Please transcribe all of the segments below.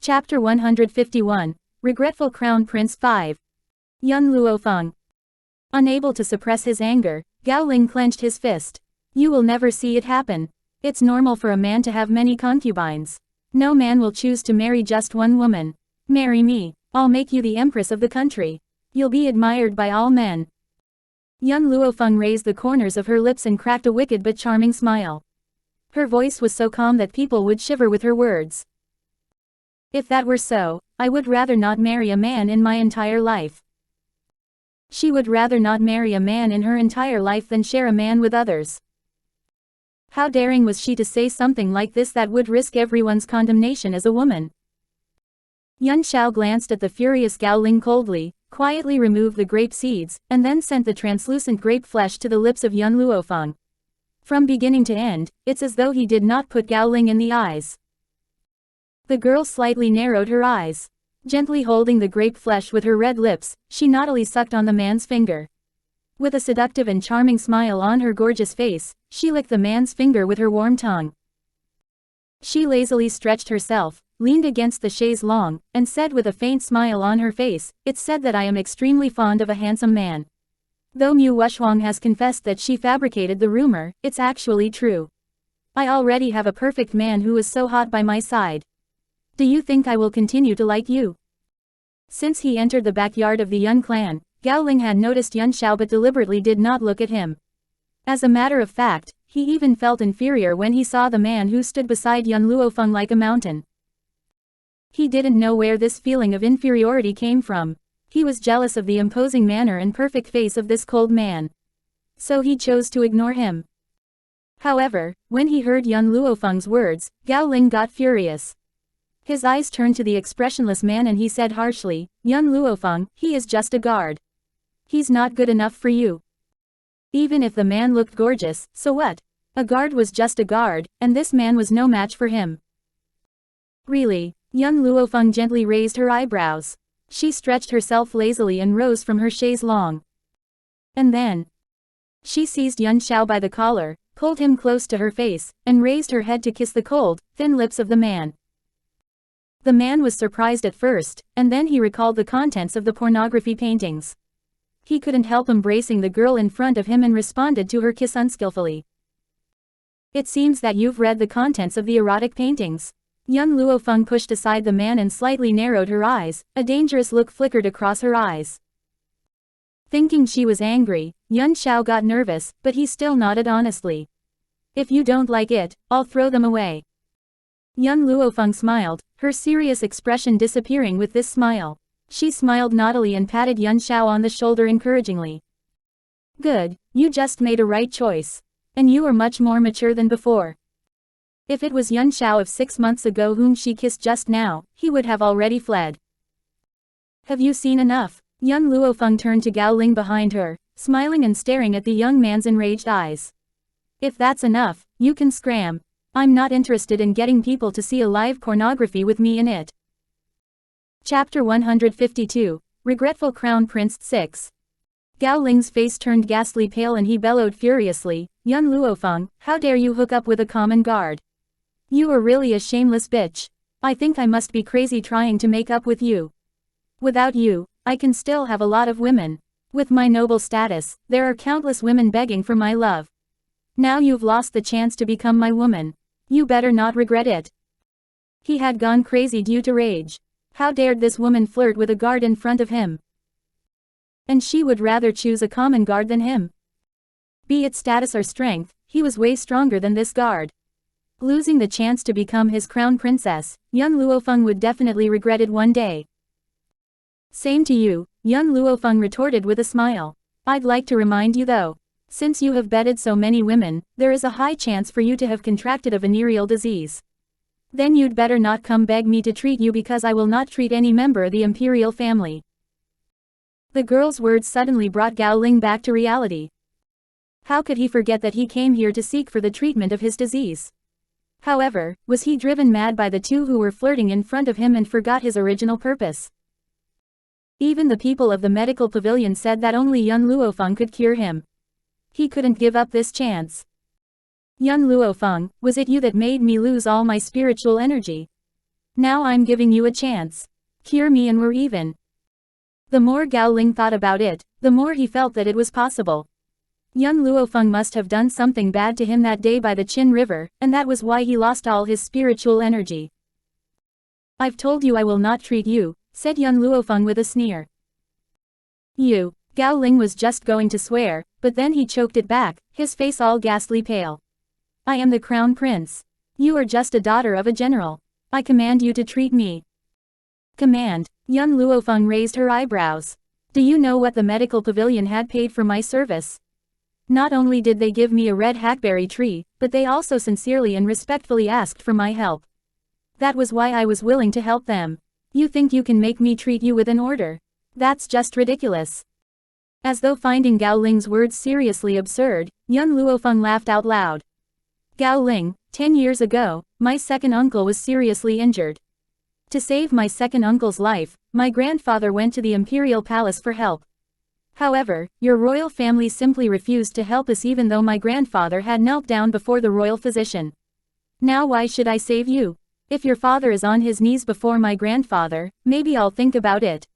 Chapter 151, Regretful Crown Prince 5. Young Luo Feng. Unable to suppress his anger, Gao Ling clenched his fist. You will never see it happen. It's normal for a man to have many concubines. No man will choose to marry just one woman. Marry me. I'll make you the empress of the country. You'll be admired by all men. Young Luo Feng raised the corners of her lips and cracked a wicked but charming smile. Her voice was so calm that people would shiver with her words. If that were so, I would rather not marry a man in my entire life. She would rather not marry a man in her entire life than share a man with others. How daring was she to say something like this that would risk everyone's condemnation as a woman? Yun Xiao glanced at the furious Gao Ling coldly, quietly removed the grape seeds, and then sent the translucent grape flesh to the lips of Young Luo Feng. From beginning to end, it's as though he did not put Gao Ling in the eyes. The girl slightly narrowed her eyes. Gently holding the grape flesh with her red lips, she naughtily sucked on the man's finger. With a seductive and charming smile on her gorgeous face, she licked the man's finger with her warm tongue. She lazily stretched herself, leaned against the chaise longue, and said with a faint smile on her face, "It's said that I am extremely fond of a handsome man. Though Mu Wuxuang has confessed that she fabricated the rumor, it's actually true. I already have a perfect man who is so hot by my side. Do you think I will continue to like you?" Since he entered the backyard of the Yun clan, Gao Ling had noticed Yun Xiao but deliberately did not look at him. As a matter of fact, he even felt inferior when he saw the man who stood beside Yun Luo Feng like a mountain. He didn't know where this feeling of inferiority came from. He was jealous of the imposing manner and perfect face of this cold man. So he chose to ignore him. However, when he heard Yun Luo Feng's words, Gao Ling got furious. His eyes turned to the expressionless man and he said harshly, "Young Luo Feng, he is just a guard. He's not good enough for you." Even if the man looked gorgeous, so what? A guard was just a guard, and this man was no match for him. Really? Young Luo Feng gently raised her eyebrows. She stretched herself lazily and rose from her chaise longue. And then, she seized Yun Xiao by the collar, pulled him close to her face, and raised her head to kiss the cold, thin lips of the man. The man was surprised at first, and then he recalled the contents of the pornography paintings. He couldn't help embracing the girl in front of him and responded to her kiss unskillfully. "It seems that you've read the contents of the erotic paintings." Young Luo Feng pushed aside the man and slightly narrowed her eyes, a dangerous look flickered across her eyes. Thinking she was angry, Yun Xiao got nervous, but he still nodded honestly. "If you don't like it, I'll throw them away." Young Luo Feng smiled, her serious expression disappearing with this smile. She smiled naughtily and patted Yun Xiao on the shoulder encouragingly. "Good, you just made a right choice. And you are much more mature than before." If it was Yun Xiao of 6 months ago whom she kissed just now, he would have already fled. "Have you seen enough?" Young Luo Feng turned to Gao Ling behind her, smiling and staring at the young man's enraged eyes. "If that's enough, you can scram. I'm not interested in getting people to see a live pornography with me in it." Chapter 152, Regretful Crown Prince 6. Gao Ling's face turned ghastly pale and he bellowed furiously, "Young Luo Feng, how dare you hook up with a common guard? You are really a shameless bitch. I think I must be crazy trying to make up with you. Without you, I can still have a lot of women. With my noble status, there are countless women begging for my love. Now you've lost the chance to become my woman. You better not regret it." He had gone crazy due to rage. How dared this woman flirt with a guard in front of him? And she would rather choose a common guard than him. Be it status or strength, he was way stronger than this guard. Losing the chance to become his crown princess, young Luo Feng would definitely regret it one day. "Same to you," young Luo Feng retorted with a smile. "I'd like to remind you though. Since you have bedded so many women, there is a high chance for you to have contracted a venereal disease. Then you'd better not come beg me to treat you because I will not treat any member of the imperial family." The girl's words suddenly brought Gao Ling back to reality. How could he forget that he came here to seek for the treatment of his disease? However, was he driven mad by the two who were flirting in front of him and forgot his original purpose? Even the people of the medical pavilion said that only young Luo Feng could cure him. He couldn't give up this chance. "Young Luo Feng, was it you that made me lose all my spiritual energy? Now I'm giving you a chance. Cure me and we're even. The more Gao Ling thought about it, the more he felt that it was possible. Young Luo Feng must have done something bad to him that day by the Qin River, and that was why he lost all his spiritual energy. I've told you I will not treat you, said young Luo Feng with a sneer. You. Gao Ling was just going to swear, but then he choked it back, his face all ghastly pale. I am the crown prince. You are just a daughter of a general. I command you to treat me. Command. Young Luo Feng raised her eyebrows. Do you know what the medical pavilion had paid for my service? Not only did they give me a red hackberry tree, but they also sincerely and respectfully asked for my help. That was why I was willing to help them. You think you can make me treat you with an order? That's just ridiculous. As though finding Gao Ling's words seriously absurd, young Luo Feng laughed out loud. Gao Ling, 10 years ago, my second uncle was seriously injured. To save my second uncle's life, my grandfather went to the imperial palace for help. However, your royal family simply refused to help us even though my grandfather had knelt down before the royal physician. Now why should I save you? If your father is on his knees before my grandfather, maybe I'll think about it.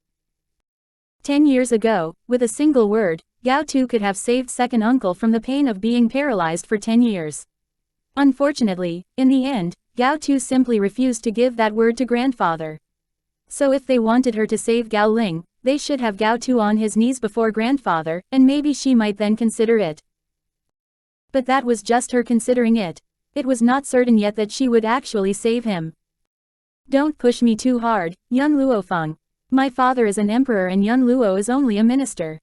10 years ago, with a single word, Gao Tu could have saved second uncle from the pain of being paralyzed for 10 years. Unfortunately, in the end, Gao Tu simply refused to give that word to grandfather. So if they wanted her to save Gao Ling, they should have Gao Tu on his knees before grandfather, and maybe she might then consider it. But that was just her considering it. It was not certain yet that she would actually save him. Don't push me too hard, young Luo Feng. My father is an emperor and young Luo is only a minister.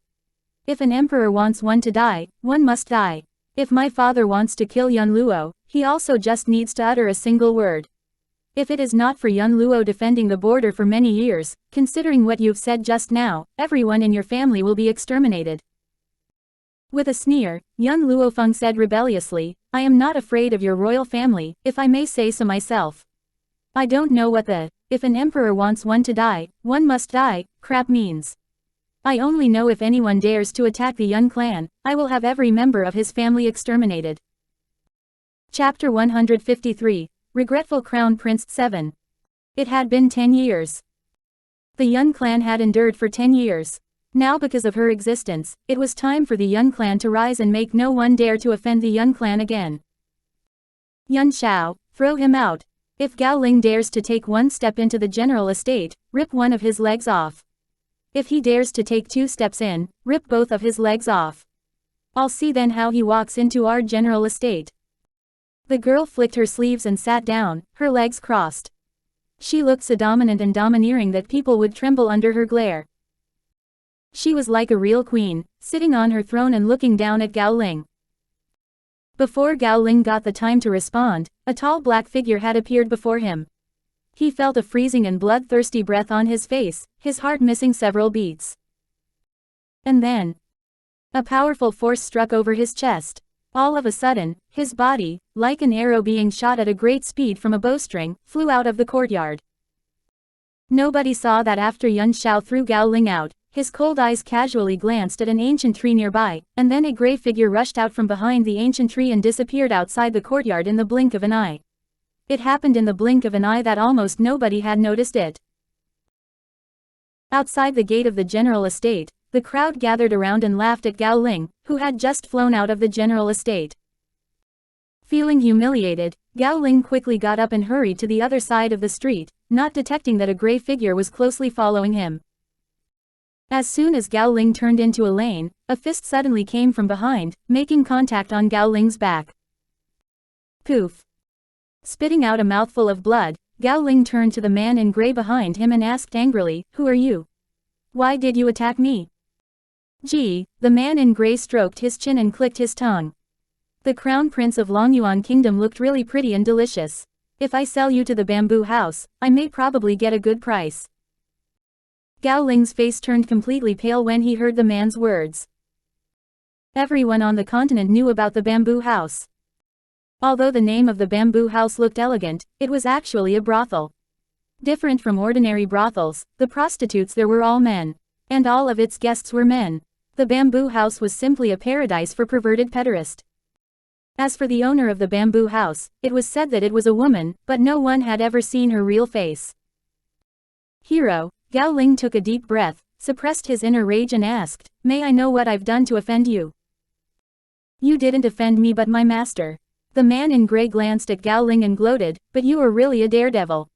If an emperor wants one to die, one must die. If my father wants to kill young Luo, he also just needs to utter a single word. If it is not for young Luo defending the border for many years, considering what you've said just now, everyone in your family will be exterminated. With a sneer, young Luo Feng said rebelliously, I am not afraid of your royal family, if I may say so myself. I don't know what the, if an emperor wants one to die, one must die, crap means. I only know if anyone dares to attack the Yun clan, I will have every member of his family exterminated. Chapter 153, Regretful Crown Prince 7. It had been 10 years. The Yun clan had endured for 10 years. Now because of her existence, it was time for the Yun clan to rise and make no one dare to offend the Yun clan again. Yun Xiao, throw him out. If Gao Ling dares to take one step into the general estate, rip one of his legs off. If he dares to take 2 steps in, rip both of his legs off. I'll see then how he walks into our general estate. The girl flicked her sleeves and sat down, her legs crossed. She looked so dominant and domineering that people would tremble under her glare. She was like a real queen, sitting on her throne and looking down at Gao Ling. Before Gao Ling got the time to respond, a tall black figure had appeared before him. He felt a freezing and bloodthirsty breath on his face, his heart missing several beats. And then, a powerful force struck over his chest. All of a sudden, his body, like an arrow being shot at a great speed from a bowstring, flew out of the courtyard. Nobody saw that after Yun Xiao threw Gao Ling out, his cold eyes casually glanced at an ancient tree nearby, and then a gray figure rushed out from behind the ancient tree and disappeared outside the courtyard in the blink of an eye. It happened in the blink of an eye that almost nobody had noticed it. Outside the gate of the general estate, the crowd gathered around and laughed at Gao Ling, who had just flown out of the general estate. Feeling humiliated, Gao Ling quickly got up and hurried to the other side of the street, not detecting that a gray figure was closely following him. As soon as Gao Ling turned into a lane, a fist suddenly came from behind, making contact on Gao Ling's back. Poof! Spitting out a mouthful of blood, Gao Ling turned to the man in gray behind him and asked angrily, "Who are you? Why did you attack me?" Gee, the man in gray stroked his chin and clicked his tongue. The crown prince of Longyuan kingdom looked really pretty and delicious. If I sell you to the bamboo house, I may probably get a good price. Gao Ling's face turned completely pale when he heard the man's words. Everyone on the continent knew about the bamboo house. Although the name of the bamboo house looked elegant, it was actually a brothel. Different from ordinary brothels, the prostitutes there were all men. And all of its guests were men. The bamboo house was simply a paradise for perverted pederasts. As for the owner of the bamboo house, it was said that it was a woman, but no one had ever seen her real face. Hero, Gao Ling took a deep breath, suppressed his inner rage and asked, "May I know what I've done to offend you?" "You didn't offend me but my master." The man in grey glanced at Gao Ling and gloated, "But you are really a daredevil.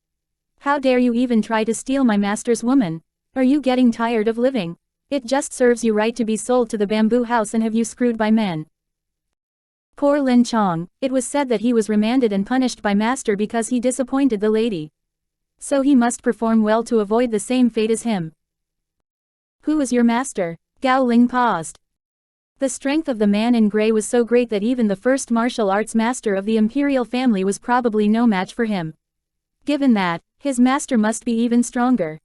How dare you even try to steal my master's woman? Are you getting tired of living? It just serves you right to be sold to the bamboo house and have you screwed by men." Poor Lin Chong, it was said that he was remanded and punished by master because he disappointed the lady. So he must perform well to avoid the same fate as him. "Who is your master?" Gao Ling paused. The strength of the man in grey was so great that even the first martial arts master of the imperial family was probably no match for him. Given that, his master must be even stronger.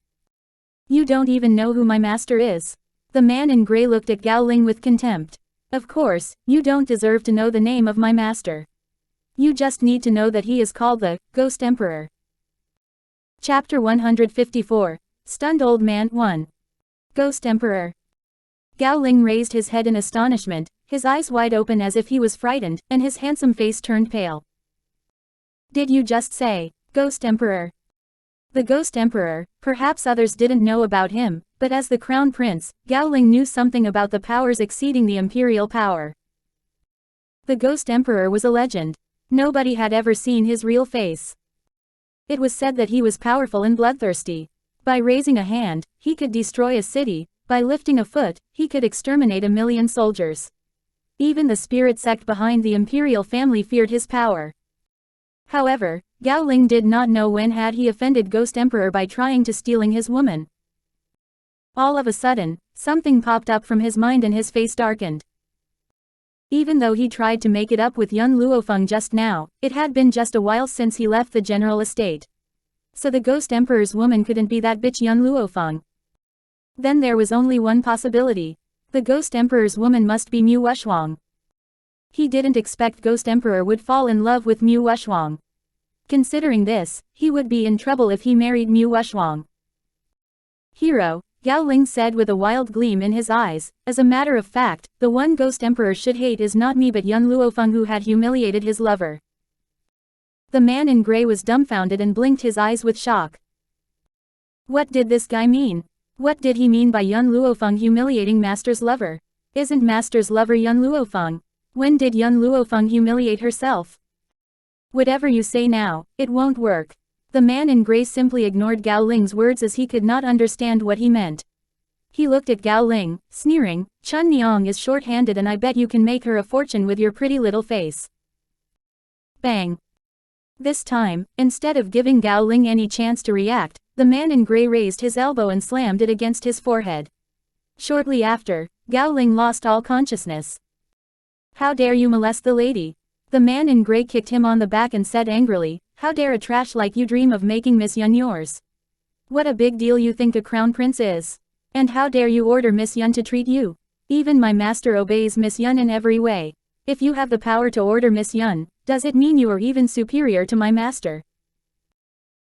"You don't even know who my master is." The man in grey looked at Gao Ling with contempt. "Of course, you don't deserve to know the name of my master. You just need to know that he is called the Ghost Emperor." Chapter 154. Stunned Old Man 1. Ghost Emperor. Gao Ling raised his head in astonishment, his eyes wide open as if he was frightened, and his handsome face turned pale. "Did you just say, Ghost Emperor?" The Ghost Emperor, perhaps others didn't know about him, but as the Crown Prince, Gao Ling knew something about the powers exceeding the imperial power. The Ghost Emperor was a legend. Nobody had ever seen his real face. It was said that he was powerful and bloodthirsty. By raising a hand, he could destroy a city, by lifting a foot, he could exterminate 1,000,000 soldiers. Even the spirit sect behind the imperial family feared his power. However, Gao Ling did not know when had he offended Ghost Emperor by trying to stealing his woman. All of a sudden, something popped up from his mind and his face darkened. Even though he tried to make it up with young Luo Feng just now, it had been just a while since he left the general estate. So the Ghost Emperor's woman couldn't be that bitch young Luo Feng. Then there was only one possibility. The Ghost Emperor's woman must be Mu Wuxuang. He didn't expect Ghost Emperor would fall in love with Mu Wuxuang. Considering this, he would be in trouble if he married Mu Wuxuang. "Hero," Gao Ling said with a wild gleam in his eyes, "as a matter of fact, the one Ghost Emperor should hate is not me but young Luo Feng who had humiliated his lover." The man in grey was dumbfounded and blinked his eyes with shock. What did this guy mean? What did he mean by young Luo Feng humiliating Master's lover? Isn't Master's lover young Luo Feng? When did young Luo Feng humiliate herself? Whatever you say now, it won't work. The man in grey simply ignored Gao Ling's words as he could not understand what he meant. He looked at Gao Ling, sneering, "Chun Niang is short-handed and I bet you can make her a fortune with your pretty little face." Bang! This time, instead of giving Gao Ling any chance to react, the man in grey raised his elbow and slammed it against his forehead. Shortly after, Gao Ling lost all consciousness. "How dare you molest the lady?" The man in grey kicked him on the back and said angrily, "How dare a trash like you dream of making Miss Yun yours? What a big deal you think a crown prince is? And how dare you order Miss Yun to treat you? Even my master obeys Miss Yun in every way. If you have the power to order Miss Yun, does it mean you are even superior to my master?"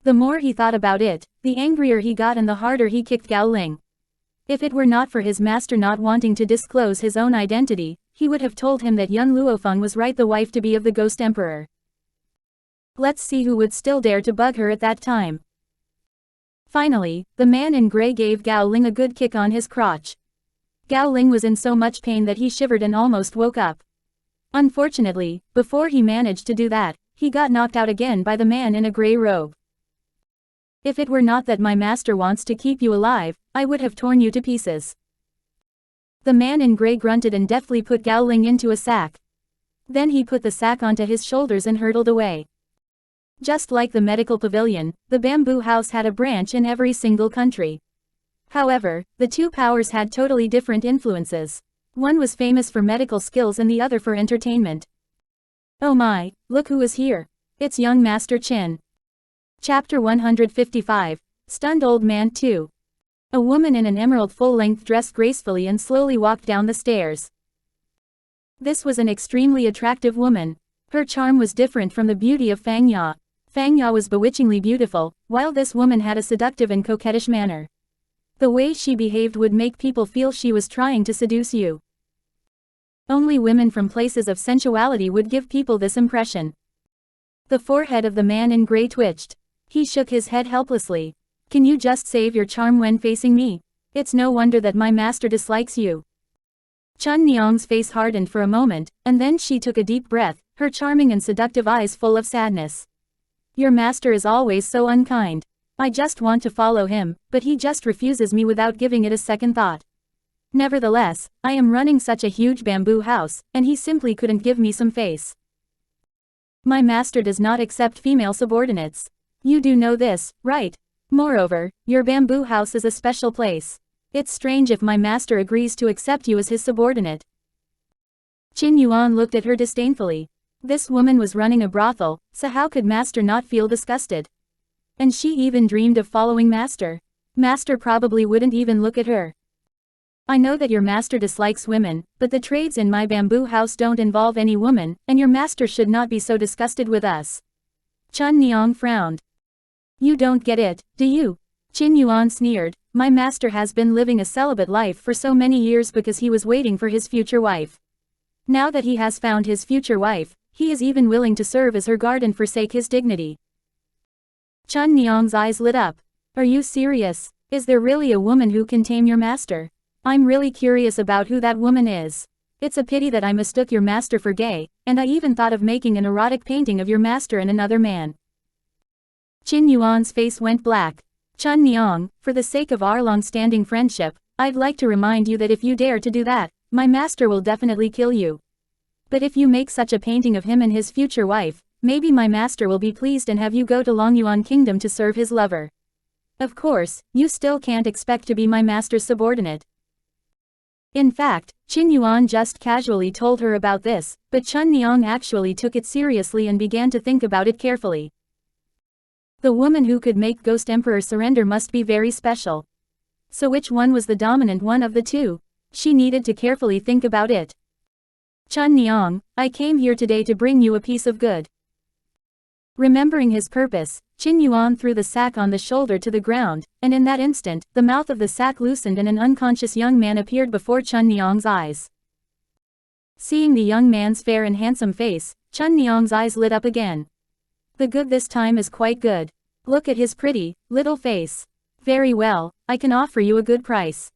The more he thought about it, the angrier he got and the harder he kicked Gao Ling. If it were not for his master not wanting to disclose his own identity, he would have told him that young Luo Feng was right the wife to be of the Ghost Emperor. Let's see who would still dare to bug her at that time. Finally, the man in grey gave Gao Ling a good kick on his crotch. Gao Ling was in so much pain that he shivered and almost woke up. Unfortunately, before he managed to do that, he got knocked out again by the man in a grey robe. "If it were not that my master wants to keep you alive, I would have torn you to pieces." The man in grey grunted and deftly put Gao Ling into a sack. Then he put the sack onto his shoulders and hurtled away. Just like the medical pavilion, the bamboo house had a branch in every single country. However, the two powers had totally different influences. One was famous for medical skills and the other for entertainment. Oh my, look who is here. It's young Master Qin. Chapter 155. Stunned Old Man 2. A woman in an emerald full-length dress gracefully and slowly walked down the stairs. This was an extremely attractive woman. Her charm was different from the beauty of Fang Ya. Fang Ya was bewitchingly beautiful, while this woman had a seductive and coquettish manner. The way she behaved would make people feel she was trying to seduce you. Only women from places of sensuality would give people this impression. The forehead of the man in gray twitched. He shook his head helplessly. Can you just save your charm when facing me? It's no wonder that my master dislikes you. Chun Niang's face hardened for a moment, and then she took a deep breath, her charming and seductive eyes full of sadness. Your master is always so unkind. I just want to follow him, but he just refuses me without giving it a second thought. Nevertheless, I am running such a huge bamboo house, and he simply couldn't give me some face. My master does not accept female subordinates. You do know this, right? Moreover, your bamboo house is a special place. It's strange if my master agrees to accept you as his subordinate. Qin Yuan looked at her disdainfully. This woman was running a brothel, so how could master not feel disgusted? And she even dreamed of following master. Master probably wouldn't even look at her. I know that your master dislikes women, but the trades in my bamboo house don't involve any woman, and your master should not be so disgusted with us. Chun Niang frowned. You don't get it, do you? Qin Yuan sneered. My master has been living a celibate life for so many years because he was waiting for his future wife. Now that he has found his future wife, he is even willing to serve as her guard and forsake his dignity. Chun Niang's eyes lit up. Are you serious? Is there really a woman who can tame your master? I'm really curious about who that woman is. It's a pity that I mistook your master for gay, and I even thought of making an erotic painting of your master and another man. Qin Yuan's face went black. Chun Niang, for the sake of our long-standing friendship, I'd like to remind you that if you dare to do that, my master will definitely kill you. But if you make such a painting of him and his future wife, maybe my master will be pleased and have you go to Longyuan Kingdom to serve his lover. Of course, you still can't expect to be my master's subordinate. In fact, Qin Yuan just casually told her about this, but Chun Niang actually took it seriously and began to think about it carefully. The woman who could make Ghost Emperor surrender must be very special. So which one was the dominant one of the two? She needed to carefully think about it. Chun Niang, I came here today to bring you a piece of good. Remembering his purpose, Qin Yuan threw the sack on the shoulder to the ground, and in that instant, the mouth of the sack loosened and an unconscious young man appeared before Chun Niang's eyes. Seeing the young man's fair and handsome face, Chun Niang's eyes lit up again. The good this time is quite good. Look at his pretty, little face. Very well, I can offer you a good price.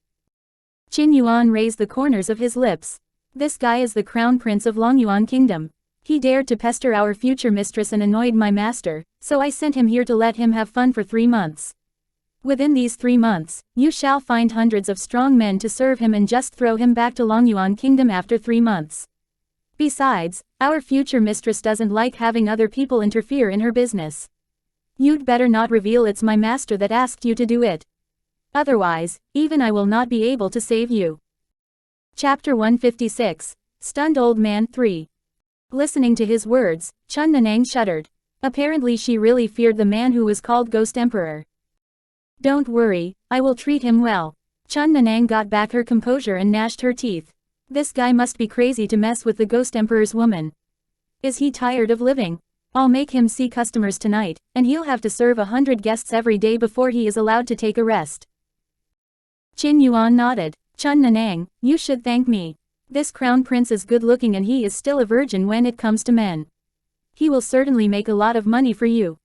Qin Yuan raised the corners of his lips. This guy is the crown prince of Longyuan Kingdom. He dared to pester our future mistress and annoyed my master, so I sent him here to let him have fun for 3 months. Within these 3 months, you shall find hundreds of strong men to serve him and just throw him back to Longyuan Kingdom after 3 months. Besides, our future mistress doesn't like having other people interfere in her business. You'd better not reveal it's my master that asked you to do it. Otherwise, even I will not be able to save you. Chapter 156. Stunned Old Man 3. Listening to his words, Chun Nanang shuddered. Apparently she really feared the man who was called Ghost Emperor. Don't worry, I will treat him well. Chun Nanang got back her composure and gnashed her teeth. This guy must be crazy to mess with the Ghost Emperor's woman. Is he tired of living? I'll make him see customers tonight, and he'll have to serve 100 guests every day before he is allowed to take a rest. Qin Yuan nodded. Chun Nanang, you should thank me. This crown prince is good looking and he is still a virgin when it comes to men. He will certainly make a lot of money for you.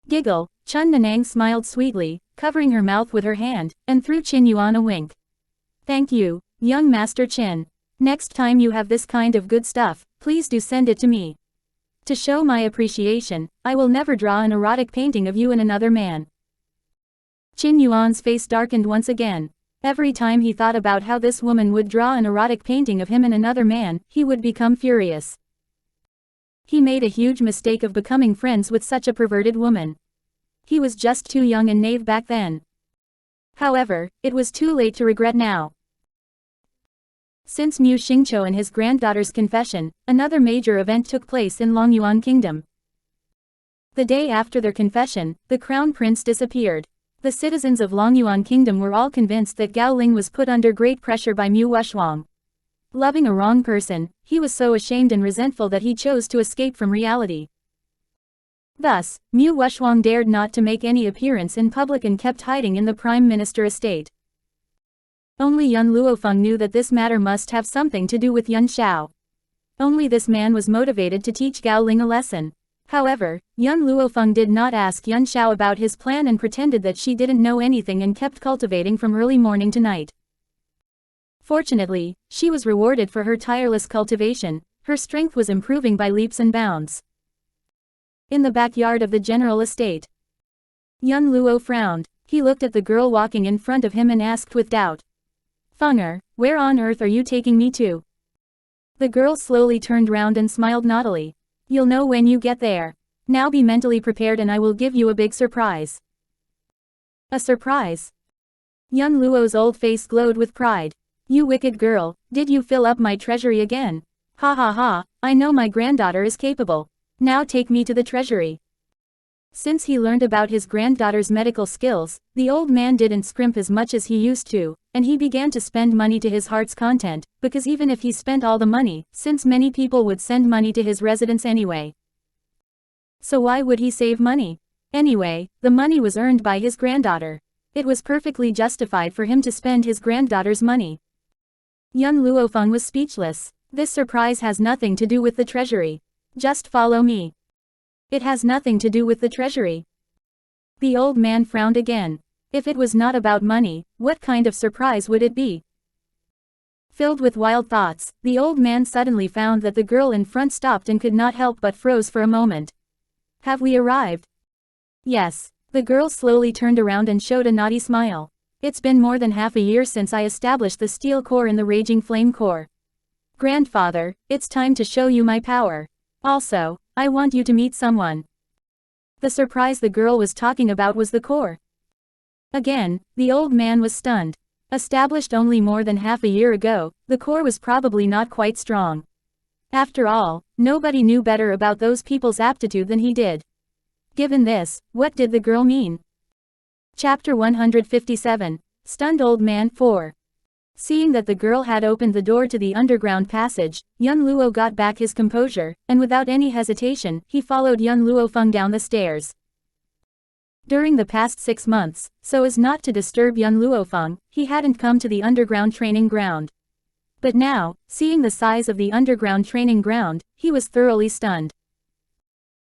Giggle, Chun Nanang smiled sweetly, covering her mouth with her hand, and threw Qin Yuan a wink. Thank you, young Master Qin. Next time you have this kind of good stuff, please do send it to me. To show my appreciation, I will never draw an erotic painting of you and another man. Qin Yuan's face darkened once again. Every time he thought about how this woman would draw an erotic painting of him and another man, he would become furious. He made a huge mistake of becoming friends with such a perverted woman. He was just too young and naive back then. However, it was too late to regret now. Since Mu Xingqiu and his granddaughter's confession, another major event took place in Longyuan Kingdom. The day after their confession, the crown prince disappeared. The citizens of Longyuan Kingdom were all convinced that Gao Ling was put under great pressure by Mu Wushuang. Loving a wrong person, he was so ashamed and resentful that he chose to escape from reality. Thus, Mu Wushuang dared not to make any appearance in public and kept hiding in the prime minister estate. Only Yun Luofeng knew that this matter must have something to do with Yun Xiao. Only this man was motivated to teach Gao Ling a lesson. However, Yun Luofeng did not ask Yun Xiao about his plan and pretended that she didn't know anything and kept cultivating from early morning to night. Fortunately, she was rewarded for her tireless cultivation. Her strength was improving by leaps and bounds. In the backyard of the general estate, Yun Luo frowned. He looked at the girl walking in front of him and asked with doubt. Fenger, where on earth are you taking me to? The girl slowly turned round and smiled naughtily. You'll know when you get there. Now be mentally prepared and I will give you a big surprise. A surprise? Yun Luo's old face glowed with pride. You wicked girl, did you fill up my treasury again? Ha ha ha, I know my granddaughter is capable. Now take me to the treasury. Since he learned about his granddaughter's medical skills, the old man didn't scrimp as much as he used to, and he began to spend money to his heart's content, because even if he spent all the money, since many people would send money to his residence anyway. So why would he save money? Anyway, the money was earned by his granddaughter. It was perfectly justified for him to spend his granddaughter's money. Yun Luofeng was speechless. This surprise has nothing to do with the treasury. Just follow me. It has nothing to do with the treasury. The old man frowned again. If it was not about money, what kind of surprise would it be? Filled with wild thoughts, the old man suddenly found that the girl in front stopped and could not help but froze for a moment. Have we arrived? Yes. The girl slowly turned around and showed a naughty smile. It's been more than half a year since I established the steel core in the raging flame core. Grandfather, it's time to show you my power. Also, I want you to meet someone. The surprise the girl was talking about was the core. Again, the old man was stunned. Established only more than half a year ago, the core was probably not quite strong. After all, nobody knew better about those people's aptitude than he did. Given this, what did the girl mean? Chapter 157. Stunned Old Man 4. Seeing that the girl had opened the door to the underground passage, Yun Luo got back his composure, and without any hesitation, he followed Yun Luofeng down the stairs. During the past 6 months, so as not to disturb Yun Luofeng, he hadn't come to the underground training ground. But now, seeing the size of the underground training ground, he was thoroughly stunned.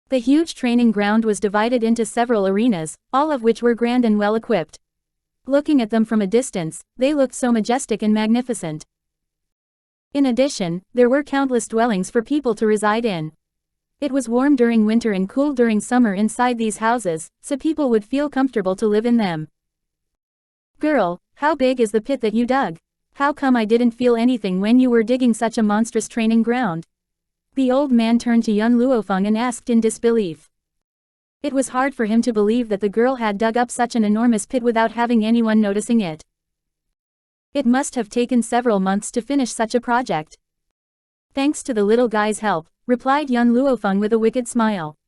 The huge training ground was divided into several arenas, all of which were grand and well equipped. Looking at them from a distance, they looked so majestic and magnificent. In addition, there were countless dwellings for people to reside in. It was warm during winter and cool during summer inside these houses, so people would feel comfortable to live in them. Girl, how big is the pit that you dug? How come I didn't feel anything when you were digging such a monstrous training ground? The old man turned to Yun Luofeng and asked in disbelief. It was hard for him to believe that the girl had dug up such an enormous pit without having anyone noticing it. It must have taken several months to finish such a project. Thanks to the little guy's help, replied Yun Luofeng with a wicked smile.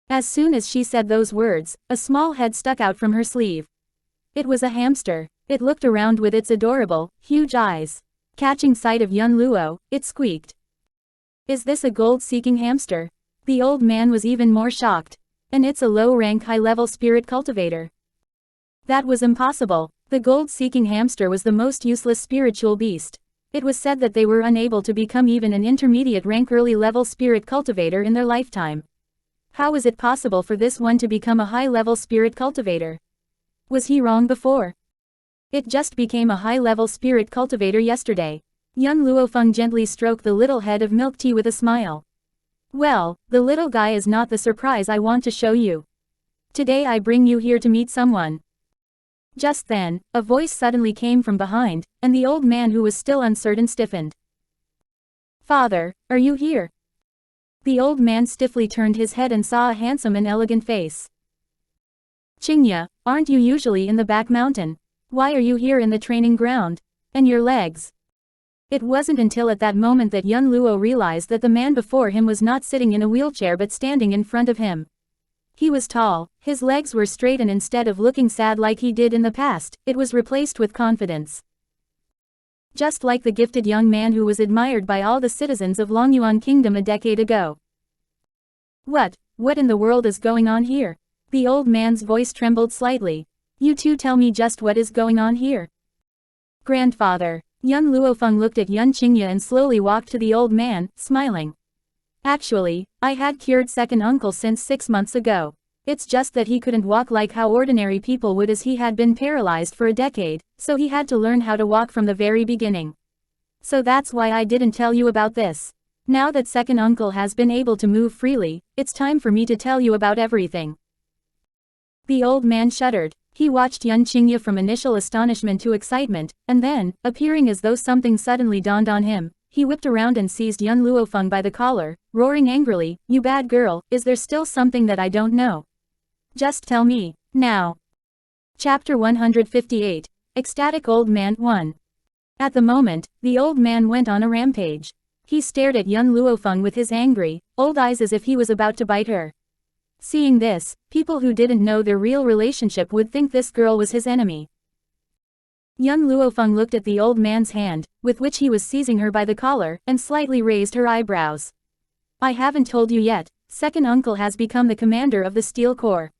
As soon as she said those words, a small head stuck out from her sleeve. It was a hamster. It looked around with its adorable, huge eyes. Catching sight of Yun Luo, it squeaked. Is this a gold-seeking hamster? The old man was even more shocked. And it's a low-rank high-level spirit cultivator. That was impossible. The gold-seeking hamster was the most useless spiritual beast. It was said that they were unable to become even an intermediate-rank early-level spirit cultivator in their lifetime. How was it possible for this one to become a high-level spirit cultivator? Was he wrong before? It just became a high-level spirit cultivator yesterday. Yun Luofeng gently stroked the little head of milk tea with a smile. Well, the little guy is not the surprise I want to show you. Today I bring you here to meet someone. Just then, a voice suddenly came from behind, and the old man who was still uncertain stiffened. Father, are you here? The old man stiffly turned his head and saw a handsome and elegant face. Qingye, aren't you usually in the back mountain? Why are you here in the training ground? And your legs? It wasn't until at that moment that Yun Luo realized that the man before him was not sitting in a wheelchair but standing in front of him. He was tall, his legs were straight, and instead of looking sad like he did in the past, it was replaced with confidence. Just like the gifted young man who was admired by all the citizens of Longyuan Kingdom a decade ago. What in the world is going on here? The old man's voice trembled slightly. You two tell me just what is going on here. Grandfather. Young Luo Feng looked at Yan Qingye and slowly walked to the old man, smiling. Actually, I had cured second uncle since 6 months ago. It's just that he couldn't walk like how ordinary people would, as he had been paralyzed for a decade, so he had to learn how to walk from the very beginning. So that's why I didn't tell you about this. Now that second uncle has been able to move freely, it's time for me to tell you about everything. The old man shuddered. He watched Yan Qingye from initial astonishment to excitement, and then, appearing as though something suddenly dawned on him, he whipped around and seized Yan Luo Feng by the collar, roaring angrily, "You bad girl, is there still something that I don't know? Just tell me, now." Chapter 158, Ecstatic Old Man 1. At the moment, the old man went on a rampage. He stared at Yan Luo Feng with his angry, old eyes as if he was about to bite her. Seeing this, people who didn't know their real relationship would think this girl was his enemy. Yan Luo Feng looked at the old man's hand, with which he was seizing her by the collar, and slightly raised her eyebrows. "I haven't told you yet, second uncle has become the commander of the Steel Corps.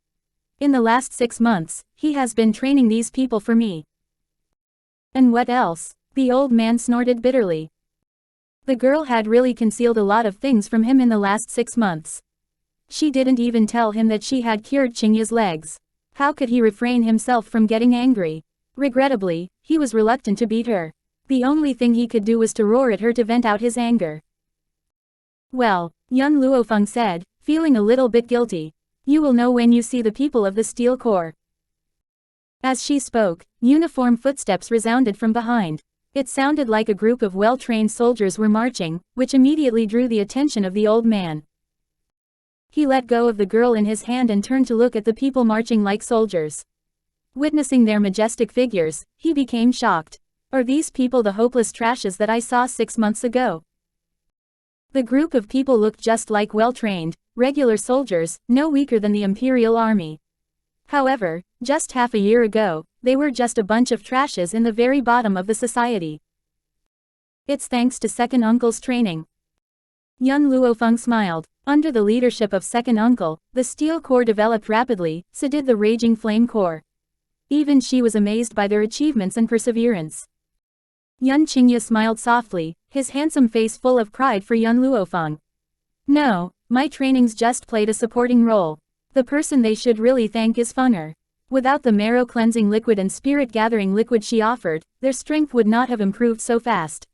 In the last 6 months, he has been training these people for me." "And what else?" the old man snorted bitterly. The girl had really concealed a lot of things from him in the last 6 months. She didn't even tell him that she had cured Qingye's legs. How could he refrain himself from getting angry? Regrettably, he was reluctant to beat her. The only thing he could do was to roar at her to vent out his anger. "Well," Yan Luo Feng said, feeling a little bit guilty, "you will know when you see the people of the Steel Corps." As she spoke, uniform footsteps resounded from behind. It sounded like a group of well-trained soldiers were marching, which immediately drew the attention of the old man. He let go of the girl in his hand and turned to look at the people marching like soldiers. Witnessing their majestic figures, he became shocked. Are these people the hopeless trashes that I saw 6 months ago? The group of people looked just like well-trained, regular soldiers, no weaker than the Imperial Army. However, just half a year ago, they were just a bunch of trashes in the very bottom of the society. It's thanks to second uncle's training. Yan Luo Feng smiled. Under the leadership of second uncle, the Steel Corps developed rapidly, so did the Raging Flame Corps. Even she was amazed by their achievements and perseverance. Yan Qingye smiled softly, his handsome face full of pride for Yan Luo Feng. "No, my trainings just played a supporting role. The person they should really thank is Fenger. Without the marrow cleansing liquid and spirit gathering liquid she offered, their strength would not have improved so fast."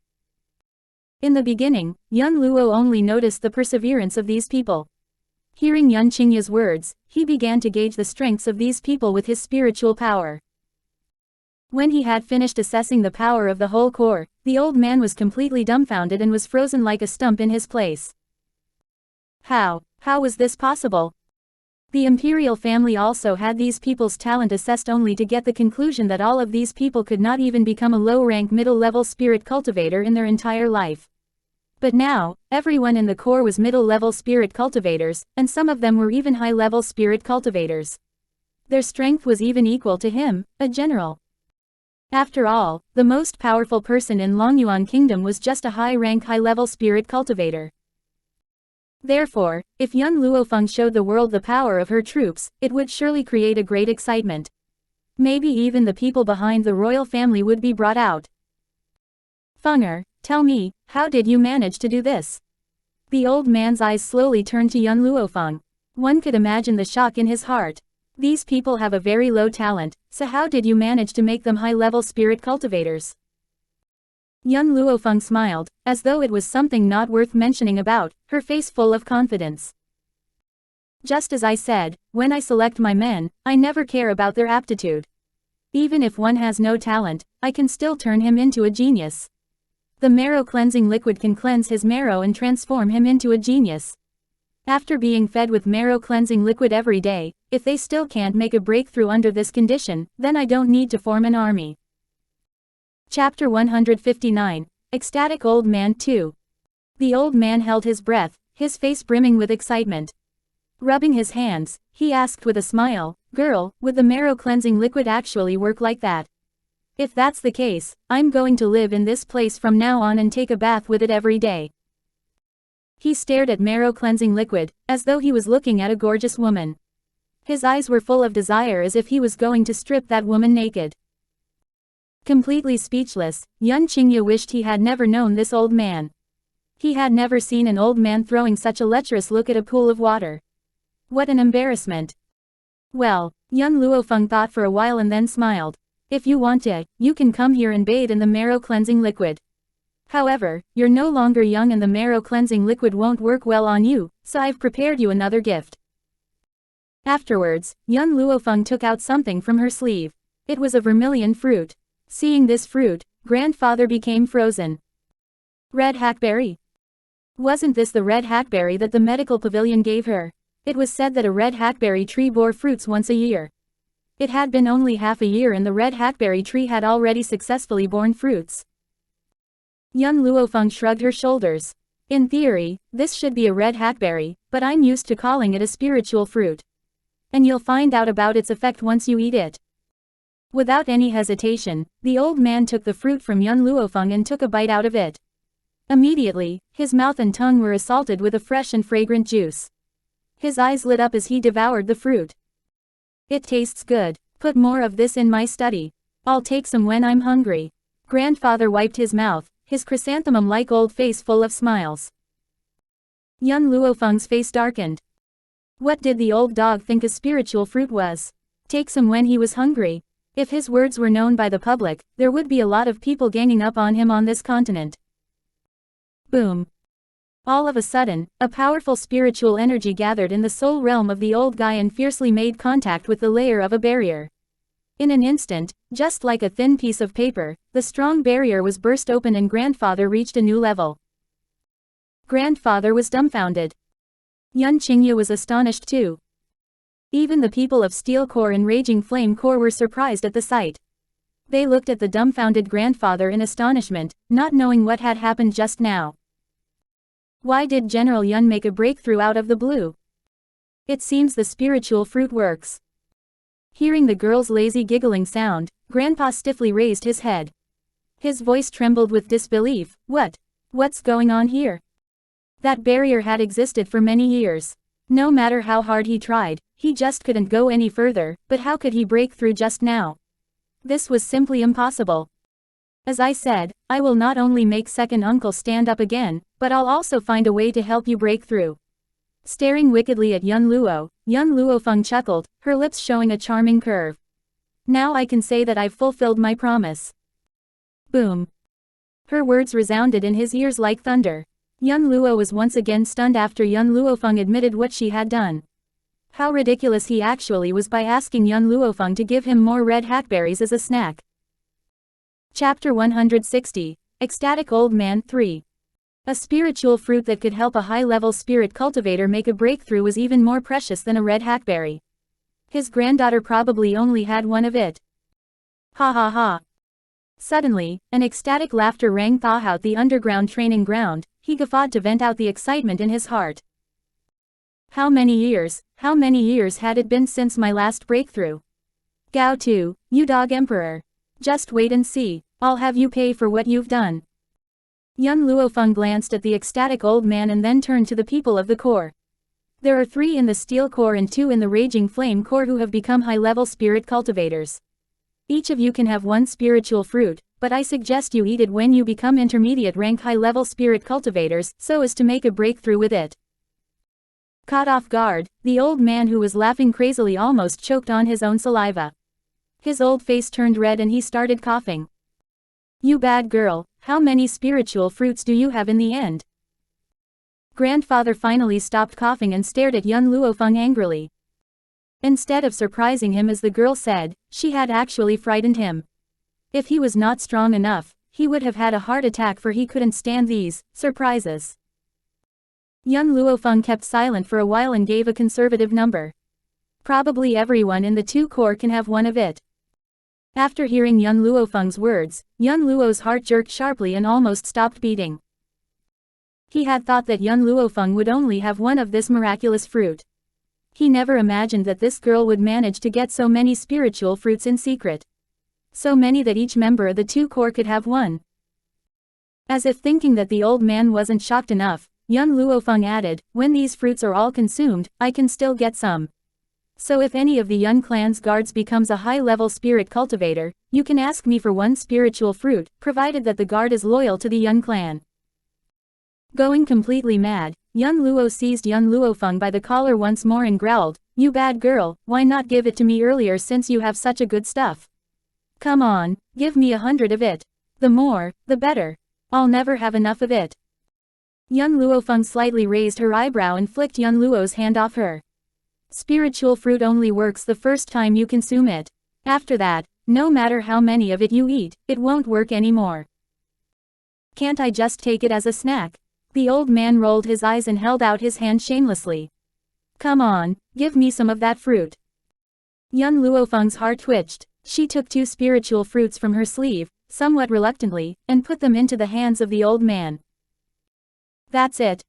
In the beginning, Yan Luo only noticed the perseverance of these people. Hearing Yan Qingye's words, he began to gauge the strengths of these people with his spiritual power. When he had finished assessing the power of the whole corps, the old man was completely dumbfounded and was frozen like a stump in his place. How was this possible? The imperial family also had these people's talent assessed only to get the conclusion that all of these people could not even become a low-rank middle-level spirit cultivator in their entire life. But now, everyone in the corps was middle-level spirit cultivators, and some of them were even high-level spirit cultivators. Their strength was even equal to him, a general. After all, the most powerful person in Longyuan Kingdom was just a high-rank high-level spirit cultivator. Therefore, if Yan Luo Feng showed the world the power of her troops, it would surely create a great excitement. Maybe even the people behind the royal family would be brought out. "Fenger, tell me, how did you manage to do this?" The old man's eyes slowly turned to Yan Luo Feng. One could imagine the shock in his heart. These people have a very low talent, so how did you manage to make them high-level spirit cultivators? Yan Luo Feng smiled, as though it was something not worth mentioning about, her face full of confidence. "Just as I said, when I select my men, I never care about their aptitude. Even if one has no talent, I can still turn him into a genius. The marrow cleansing liquid can cleanse his marrow and transform him into a genius. After being fed with marrow cleansing liquid every day, if they still can't make a breakthrough under this condition, then I don't need to form an army." Chapter 159, Ecstatic Old Man 2. The old man held his breath, his face brimming with excitement. Rubbing his hands, he asked with a smile, "Girl, would the marrow cleansing liquid actually work like that? If that's the case, I'm going to live in this place from now on and take a bath with it every day." He stared at marrow cleansing liquid, as though he was looking at a gorgeous woman. His eyes were full of desire as if he was going to strip that woman naked. Completely speechless, Yan Qingye wished he had never known this old man. He had never seen an old man throwing such a lecherous look at a pool of water. What an embarrassment. Well, young Luo Feng thought for a while and then smiled. If you want to, you can come here and bathe in the marrow cleansing liquid. However, you're no longer young and the marrow cleansing liquid won't work well on you, so I've prepared you another gift. Afterwards, young Luo Feng took out something from her sleeve. It was a vermilion fruit. Seeing this fruit, grandfather became frozen. Red hackberry? Wasn't this the red hackberry that the medical pavilion gave her? It was said that a red hackberry tree bore fruits once a year. It had been only half a year and the red hackberry tree had already successfully borne fruits. Young Luo Feng shrugged her shoulders. In theory, this should be a red hackberry, but I'm used to calling it a spiritual fruit. And you'll find out about its effect once you eat it. Without any hesitation, the old man took the fruit from young Luo Feng and took a bite out of it. Immediately, his mouth and tongue were assaulted with a fresh and fragrant juice. His eyes lit up as he devoured the fruit. It tastes good. Put more of this in my study. I'll take some when I'm hungry. Grandfather wiped his mouth, his chrysanthemum-like old face full of smiles. Young Luo Feng's face darkened. What did the old dog think a spiritual fruit was? Take some when he was hungry. If his words were known by the public, there would be a lot of people ganging up on him on this continent. Boom. All of a sudden, a powerful spiritual energy gathered in the soul realm of the old guy and fiercely made contact with the layer of a barrier. In an instant, just like a thin piece of paper, the strong barrier was burst open and grandfather reached a new level. Grandfather was dumbfounded. Yan Qingye was astonished too. Even the people of Steel Core and Raging Flame Core were surprised at the sight. They looked at the dumbfounded grandfather in astonishment, not knowing what had happened just now. Why did General Yun make a breakthrough out of the blue? It seems the spiritual fruit works. Hearing the girl's lazy giggling sound, Grandpa stiffly raised his head. His voice trembled with disbelief. What's going on here? That barrier had existed for many years. No matter how hard he tried, he just couldn't go any further, but how could he break through just now? This was simply impossible. As I said, I will not only make second uncle stand up again, but I'll also find a way to help you break through. Staring wickedly at young Luo Feng chuckled, her lips showing a charming curve. Now I can say that I've fulfilled my promise. Boom. Her words resounded in his ears like thunder. Young Luo was once again stunned after young Luo Feng admitted what she had done. How ridiculous he actually was by asking young Luo Feng to give him more red hackberries as a snack. Chapter 160, Ecstatic Old Man 3. A spiritual fruit that could help a high-level spirit cultivator make a breakthrough was even more precious than a red hackberry. His granddaughter probably only had one of it. Ha ha ha. Suddenly, an ecstatic laughter rang throughout the underground training ground. He guffawed to vent out the excitement in his heart. How many years had it been since my last breakthrough? Gao Tu, you dog emperor. Just wait and see, I'll have you pay for what you've done. Young Luo Feng glanced at the ecstatic old man and then turned to the people of the core. There are 3 in the Steel Core and 2 in the Raging Flame Core who have become high-level spirit cultivators. Each of you can have one spiritual fruit, but I suggest you eat it when you become intermediate rank high-level spirit cultivators, so as to make a breakthrough with it. Caught off guard, the old man who was laughing crazily almost choked on his own saliva. His old face turned red and he started coughing. You bad girl, how many spiritual fruits do you have in the end? Grandfather finally stopped coughing and stared at young Luo Feng angrily. Instead of surprising him as the girl said, she had actually frightened him. If he was not strong enough, he would have had a heart attack, for he couldn't stand these surprises. Young Luo Feng kept silent for a while and gave a conservative number. Probably everyone in the 2 core can have one of it. After hearing young Luo Feng's words, young Luo's heart jerked sharply and almost stopped beating. He had thought that young Luo Feng would only have one of this miraculous fruit. He never imagined that this girl would manage to get so many spiritual fruits in secret. So many that each member of the 2 core could have one. As if thinking that the old man wasn't shocked enough, young Luo Feng added, when these fruits are all consumed, I can still get some. So if any of the Yun clan's guards becomes a high-level spirit cultivator, you can ask me for one spiritual fruit, provided that the guard is loyal to the Yun clan. Going completely mad, Yun Luo seized Yun Luo Feng by the collar once more and growled, "You bad girl, why not give it to me earlier since you have such a good stuff? Come on, give me 100 of it. The more, the better. I'll never have enough of it." Yun Luo Feng slightly raised her eyebrow and flicked Yun Luo's hand off her. Spiritual fruit only works the first time you consume it. After that, no matter how many of it you eat, it won't work anymore. Can't I just take it as a snack? The old man rolled his eyes and held out his hand shamelessly. Come on, give me some of that fruit. Yun Luo Feng's heart twitched. She took 2 spiritual fruits from her sleeve, somewhat reluctantly, and put them into the hands of the old man. That's it.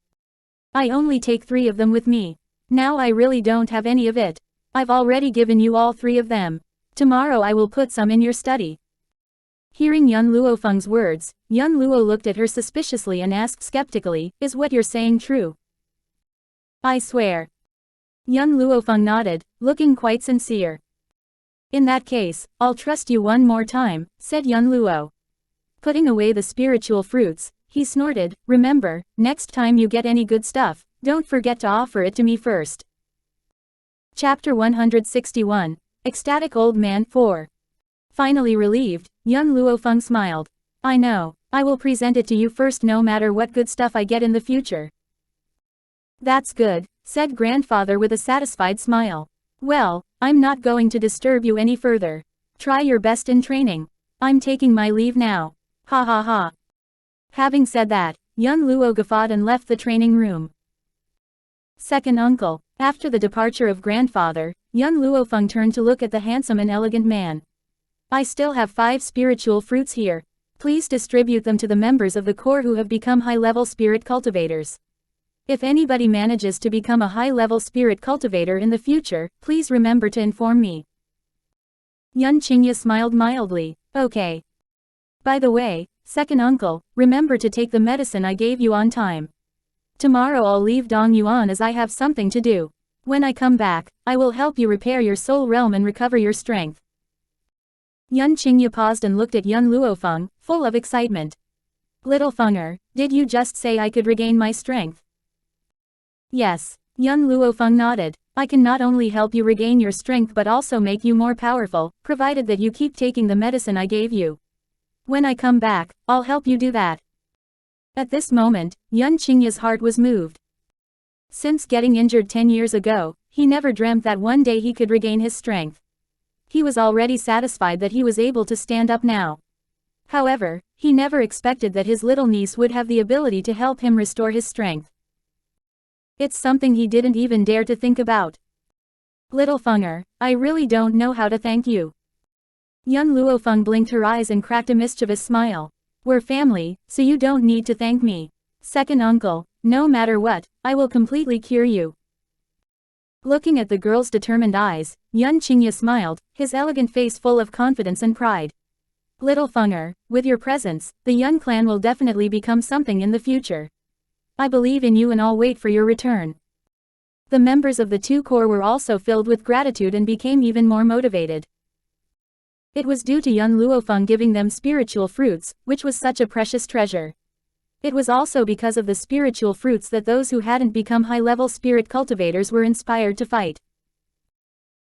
I only take 3 of them with me. Now I really don't have any of it. I've already given you all 3 of them. Tomorrow I will put some in your study. Hearing Yun Luo Feng's words, Yun Luo looked at her suspiciously and asked skeptically, "Is what you're saying true?" "I swear." Yun Luo Feng nodded, looking quite sincere. "In that case, I'll trust you one more time," said Yun Luo. Putting away the spiritual fruits, he snorted, "Remember, next time you get any good stuff, don't forget to offer it to me first." Chapter 161. Ecstatic Old Man 4. Finally relieved, Yun Luo Feng smiled. "I know, I will present it to you first no matter what good stuff I get in the future." "That's good," said grandfather with a satisfied smile. "Well, I'm not going to disturb you any further. Try your best in training. I'm taking my leave now. Ha ha ha." Having said that, Yun Luo guffawed and left the training room. Second uncle. After the departure of grandfather, Yun Luo Feng turned to look at the handsome and elegant man. "I still have 5 spiritual fruits here. Please distribute them to the members of the corps who have become high-level spirit cultivators. If anybody manages to become a high-level spirit cultivator in the future, please remember to inform me." Yun Qingye smiled mildly. "Okay. By the way, second uncle, remember to take the medicine I gave you on time. Tomorrow I'll leave Dong Yuan as I have something to do. When I come back, I will help you repair your soul realm and recover your strength." Yun Qingye paused and looked at Yun Luo Feng, full of excitement. "Little Fenger, did you just say I could regain my strength?" "Yes." Yun Luo Feng nodded. "I can not only help you regain your strength but also make you more powerful, provided that you keep taking the medicine I gave you. When I come back, I'll help you do that." At this moment, Yun Qingye's heart was moved. Since getting injured 10 years ago, he never dreamt that one day he could regain his strength. He was already satisfied that he was able to stand up now. However, he never expected that his little niece would have the ability to help him restore his strength. It's something he didn't even dare to think about. "Little Fenger, I really don't know how to thank you." Yun Luo Feng blinked her eyes and cracked a mischievous smile. "We're family, so you don't need to thank me. Second uncle, no matter what, I will completely cure you." Looking at the girl's determined eyes, Yun Qingye smiled, his elegant face full of confidence and pride. "Little Fenger, with your presence, the Yun clan will definitely become something in the future. I believe in you and I'll wait for your return." The members of the 2 corps were also filled with gratitude and became even more motivated. It was due to Yun Luo Feng giving them spiritual fruits, which was such a precious treasure. It was also because of the spiritual fruits that those who hadn't become high-level spirit cultivators were inspired to fight.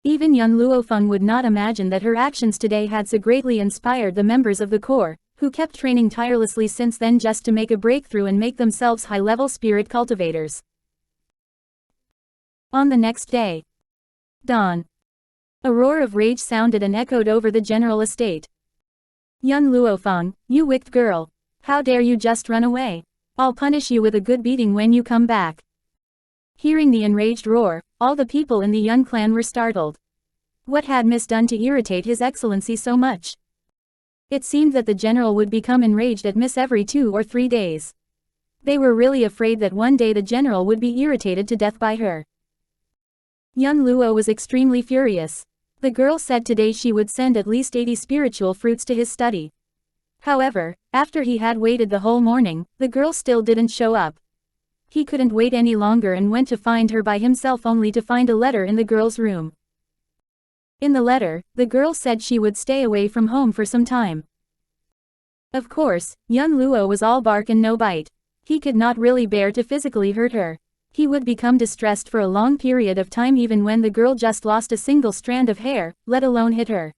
Even Yun Luo Feng would not imagine that her actions today had so greatly inspired the members of the corps, who kept training tirelessly since then just to make a breakthrough and make themselves high-level spirit cultivators. On the next day, dawn. A roar of rage sounded and echoed over the general estate. "Yun Luo Feng, you wicked girl! How dare you just run away? I'll punish you with a good beating when you come back." Hearing the enraged roar, all the people in the Yun clan were startled. What had Miss done to irritate His Excellency so much? It seemed that the general would become enraged at Miss every 2 or 3 days. They were really afraid that one day the general would be irritated to death by her. Yun Luo was extremely furious. The girl said today she would send at least 80 spiritual fruits to his study. However, after he had waited the whole morning, the girl still didn't show up. He couldn't wait any longer and went to find her by himself only to find a letter in the girl's room. In the letter, the girl said she would stay away from home for some time. Of course, young Luo was all bark and no bite. He could not really bear to physically hurt her. He would become distressed for a long period of time even when the girl just lost a single strand of hair, let alone hit her.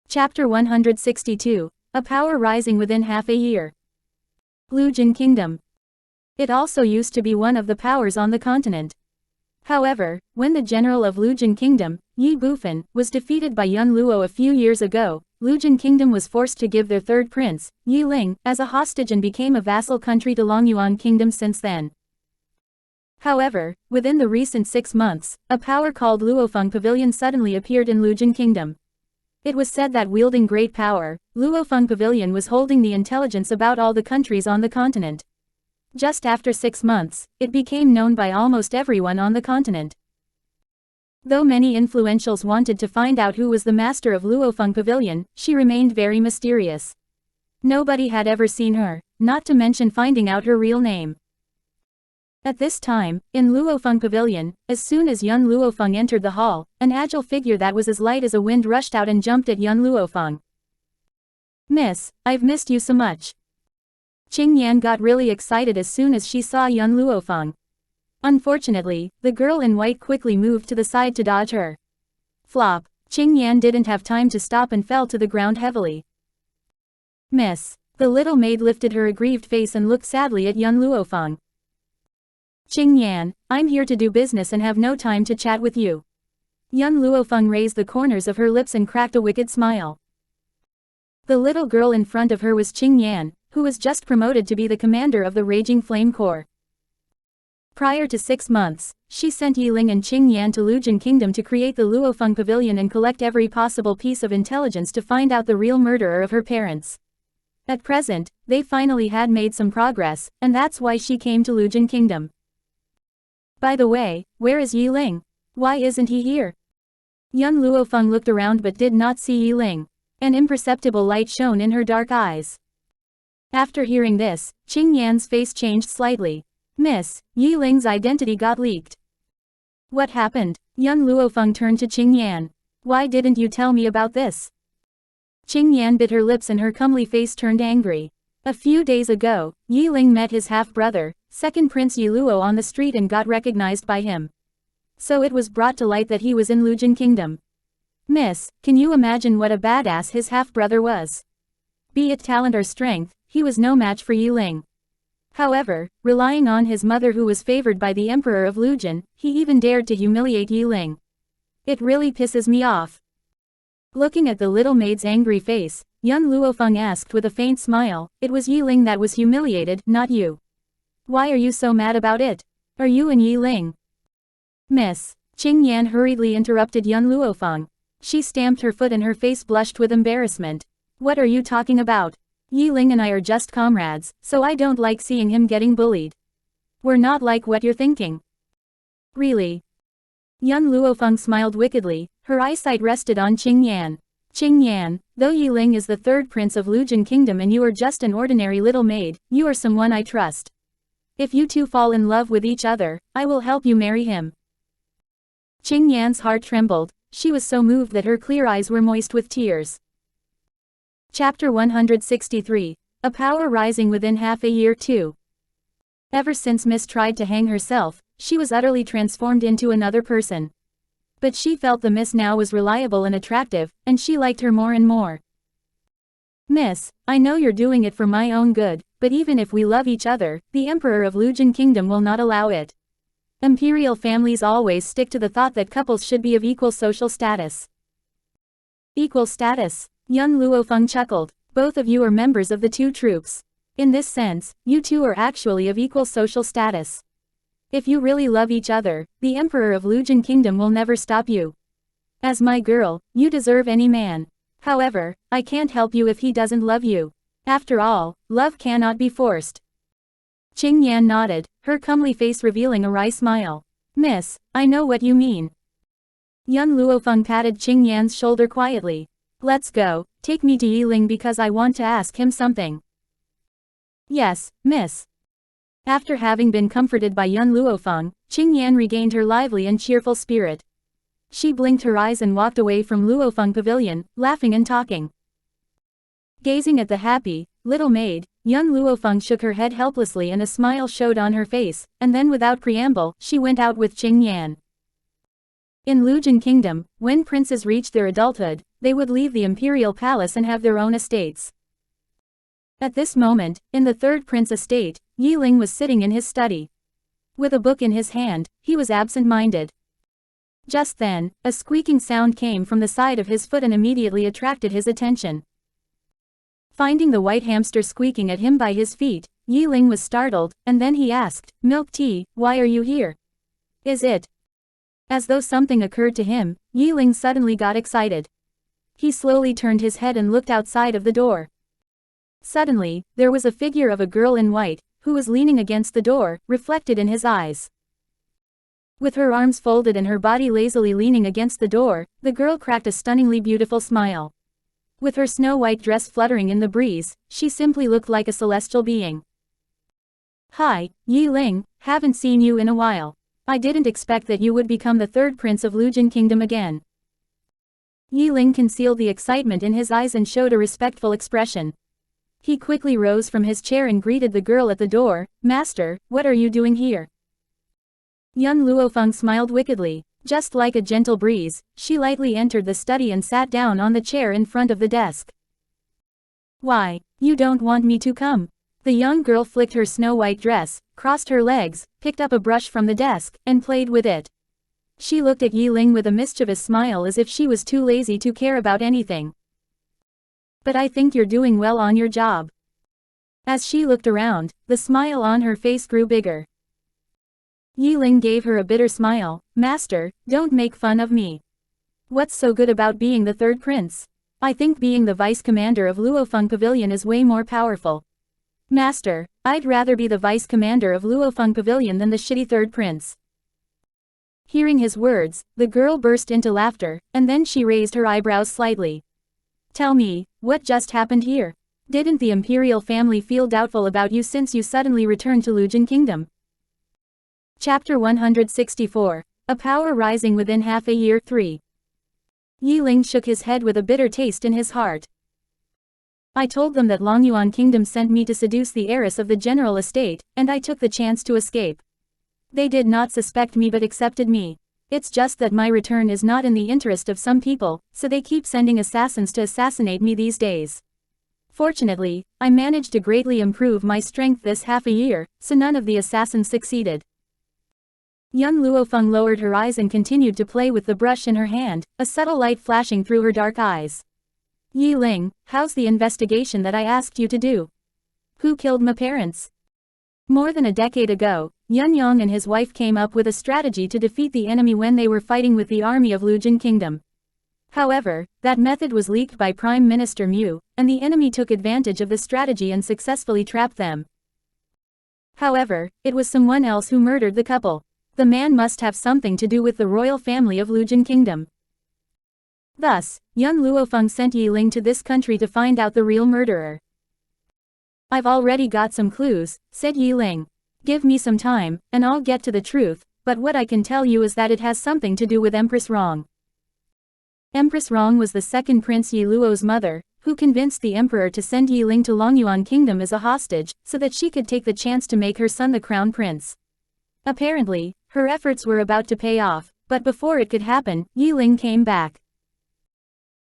Chapter 162. A Power Rising Within Half a Year. Lujin Kingdom. It also used to be one of the powers on the continent. However, when the general of Lujin Kingdom, Yi Bufan, was defeated by Yun Luo a few years ago, Lujin Kingdom was forced to give their third prince, Yi Ling, as a hostage and became a vassal country to Longyuan Kingdom since then. However, within the recent 6 months, a power called Luo Feng Pavilion suddenly appeared in Lujin Kingdom. It was said that wielding great power, Luo Feng Pavilion was holding the intelligence about all the countries on the continent. Just after 6 months, it became known by almost everyone on the continent. Though many influentials wanted to find out who was the master of Luo Feng Pavilion, she remained very mysterious. Nobody had ever seen her, not to mention finding out her real name. At this time, in Luo Feng Pavilion, as soon as Yun Luo Feng entered the hall, an agile figure that was as light as a wind rushed out and jumped at Yun Luo Feng. "Miss, I've missed you so much." Qing Yan got really excited as soon as she saw Yun Luo Feng. Unfortunately, the girl in white quickly moved to the side to dodge her. Flop. Qing Yan didn't have time to stop and fell to the ground heavily. "Miss." The little maid lifted her aggrieved face and looked sadly at Yun Luo Feng. "Qing Yan, I'm here to do business and have no time to chat with you." Yun Luo Feng raised the corners of her lips and cracked a wicked smile. The little girl in front of her was Qing Yan, who was just promoted to be the commander of the Raging Flame Corps. Prior to 6 months, she sent Yi Ling and Qing Yan to Lujin Kingdom to create the Luo Feng Pavilion and collect every possible piece of intelligence to find out the real murderer of her parents. At present, they finally had made some progress, and that's why she came to Lujin Kingdom. By the way, where is Yi Ling? Why isn't he here? Yun Luo Feng looked around but did not see Yi Ling. An imperceptible light shone in her dark eyes. After hearing this, Qing Yan's face changed slightly. "Miss, Yi Ling's identity got leaked." "What happened?" Yun Luo Feng turned to Qing Yan. "Why didn't you tell me about this?" Qing Yan bit her lips and her comely face turned angry. A few days ago, Yi Ling met his half-brother, second Prince Yi Luo on the street and got recognized by him. So it was brought to light that he was in Lujin Kingdom. "Miss, can you imagine what a badass his half-brother was? Be it talent or strength, he was no match for Yi Ling. However, relying on his mother who was favored by the Emperor of Lujin, he even dared to humiliate Yi Ling. It really pisses me off." Looking at the little maid's angry face, Yun Luo Feng asked with a faint smile, "It was Yi Ling that was humiliated, not you. Why are you so mad about it? Are you and Yi Ling?" "Miss." Qing Yan hurriedly interrupted Yun Luo Feng. She stamped her foot and her face blushed with embarrassment. "What are you talking about? Yi Ling and I are just comrades, so I don't like seeing him getting bullied. We're not like what you're thinking." "Really?" Yun Luo Feng smiled wickedly, her eyesight rested on Qing Yan. "Qing Yan, though Yi Ling is the third prince of Lujin Kingdom and you are just an ordinary little maid, you are someone I trust. If you two fall in love with each other, I will help you marry him." Qing Yan's heart trembled, she was so moved that her clear eyes were moist with tears. Chapter 163. A Power Rising Within Half a Year 2. Ever since Miss tried to hang herself, she was utterly transformed into another person. But she felt the Miss now was reliable and attractive, and she liked her more and more. "Miss, I know you're doing it for my own good, but even if we love each other, the Emperor of Lujin Kingdom will not allow it. Imperial families always stick to the thought that couples should be of equal social status." "Equal status?" Yun Luo Feng chuckled. "Both of you are members of the two troops. In this sense, you two are actually of equal social status. If you really love each other, the Emperor of Lujin Kingdom will never stop you. As my girl, you deserve any man. However, I can't help you if he doesn't love you. After all, love cannot be forced." Qing Yan nodded, her comely face revealing a wry smile. "Miss, I know what you mean." Yun Luo Feng patted Qing Yan's shoulder quietly. "Let's go, take me to Yi Ling because I want to ask him something." "Yes, miss." After having been comforted by Yun Luo Feng, Qing Yan regained her lively and cheerful spirit. She blinked her eyes and walked away from Luo Feng Pavilion, laughing and talking. Gazing at the happy, little maid, young Luo Feng shook her head helplessly and a smile showed on her face, and then without preamble, she went out with Qing Yan. In Lujin Kingdom, when princes reached their adulthood, they would leave the imperial palace and have their own estates. At this moment, in the third prince estate, Yi Ling was sitting in his study. With a book in his hand, he was absent-minded. Just then, a squeaking sound came from the side of his foot and immediately attracted his attention. Finding the white hamster squeaking at him by his feet, Yi Ling was startled, and then he asked, "Milk tea, why are you here? Is it?" As though something occurred to him, Yi Ling suddenly got excited. He slowly turned his head and looked outside of the door. Suddenly, there was a figure of a girl in white, who was leaning against the door, reflected in his eyes. With her arms folded and her body lazily leaning against the door, the girl cracked a stunningly beautiful smile. With her snow-white dress fluttering in the breeze, she simply looked like a celestial being. "Hi, Yi Ling, haven't seen you in a while. I didn't expect that you would become the third prince of Lujin Kingdom again." Yi Ling concealed the excitement in his eyes and showed a respectful expression. He quickly rose from his chair and greeted the girl at the door, "Master, what are you doing here?" Young Luo Feng smiled wickedly. Just like a gentle breeze, she lightly entered the study and sat down on the chair in front of the desk. "Why, you don't want me to come?" The young girl flicked her snow-white dress, crossed her legs, picked up a brush from the desk, and played with it. She looked at Yi Ling with a mischievous smile as if she was too lazy to care about anything. "But I think you're doing well on your job." As she looked around, the smile on her face grew bigger. Yi Ling gave her a bitter smile. "Master, don't make fun of me. What's so good about being the third prince? I think being the vice commander of Luo Feng Pavilion is way more powerful. Master, I'd rather be the vice commander of Luo Feng Pavilion than the shitty third prince." Hearing his words, the girl burst into laughter, and then she raised her eyebrows slightly. "Tell me, what just happened here? Didn't the imperial family feel doubtful about you since you suddenly returned to Lujin Kingdom?" Chapter 164. A Power Rising Within Half a Year 3. Yi Ling shook his head with a bitter taste in his heart. "I told them that Longyuan Kingdom sent me to seduce the heiress of the general estate, and I took the chance to escape. They did not suspect me but accepted me. It's just that my return is not in the interest of some people, so they keep sending assassins to assassinate me these days. Fortunately, I managed to greatly improve my strength this half a year, so none of the assassins succeeded." Young Luo Feng lowered her eyes and continued to play with the brush in her hand, a subtle light flashing through her dark eyes. "Yi Ling, how's the investigation that I asked you to do? Who killed my parents?" More than a decade ago, Yun Yong and his wife came up with a strategy to defeat the enemy when they were fighting with the army of Lujin Kingdom. However, that method was leaked by Prime Minister Mu, and the enemy took advantage of the strategy and successfully trapped them. However, it was someone else who murdered the couple. The man must have something to do with the royal family of Lujin Kingdom. Thus, young Luo Feng sent Yi Ling to this country to find out the real murderer. "I've already got some clues," said Yi Ling. "Give me some time, and I'll get to the truth, but what I can tell you is that it has something to do with Empress Rong." Empress Rong was the second Prince Yi Luo's mother, who convinced the emperor to send Yi Ling to Longyuan Kingdom as a hostage, so that she could take the chance to make her son the crown prince. Apparently, her efforts were about to pay off, but before it could happen, Yi Ling came back.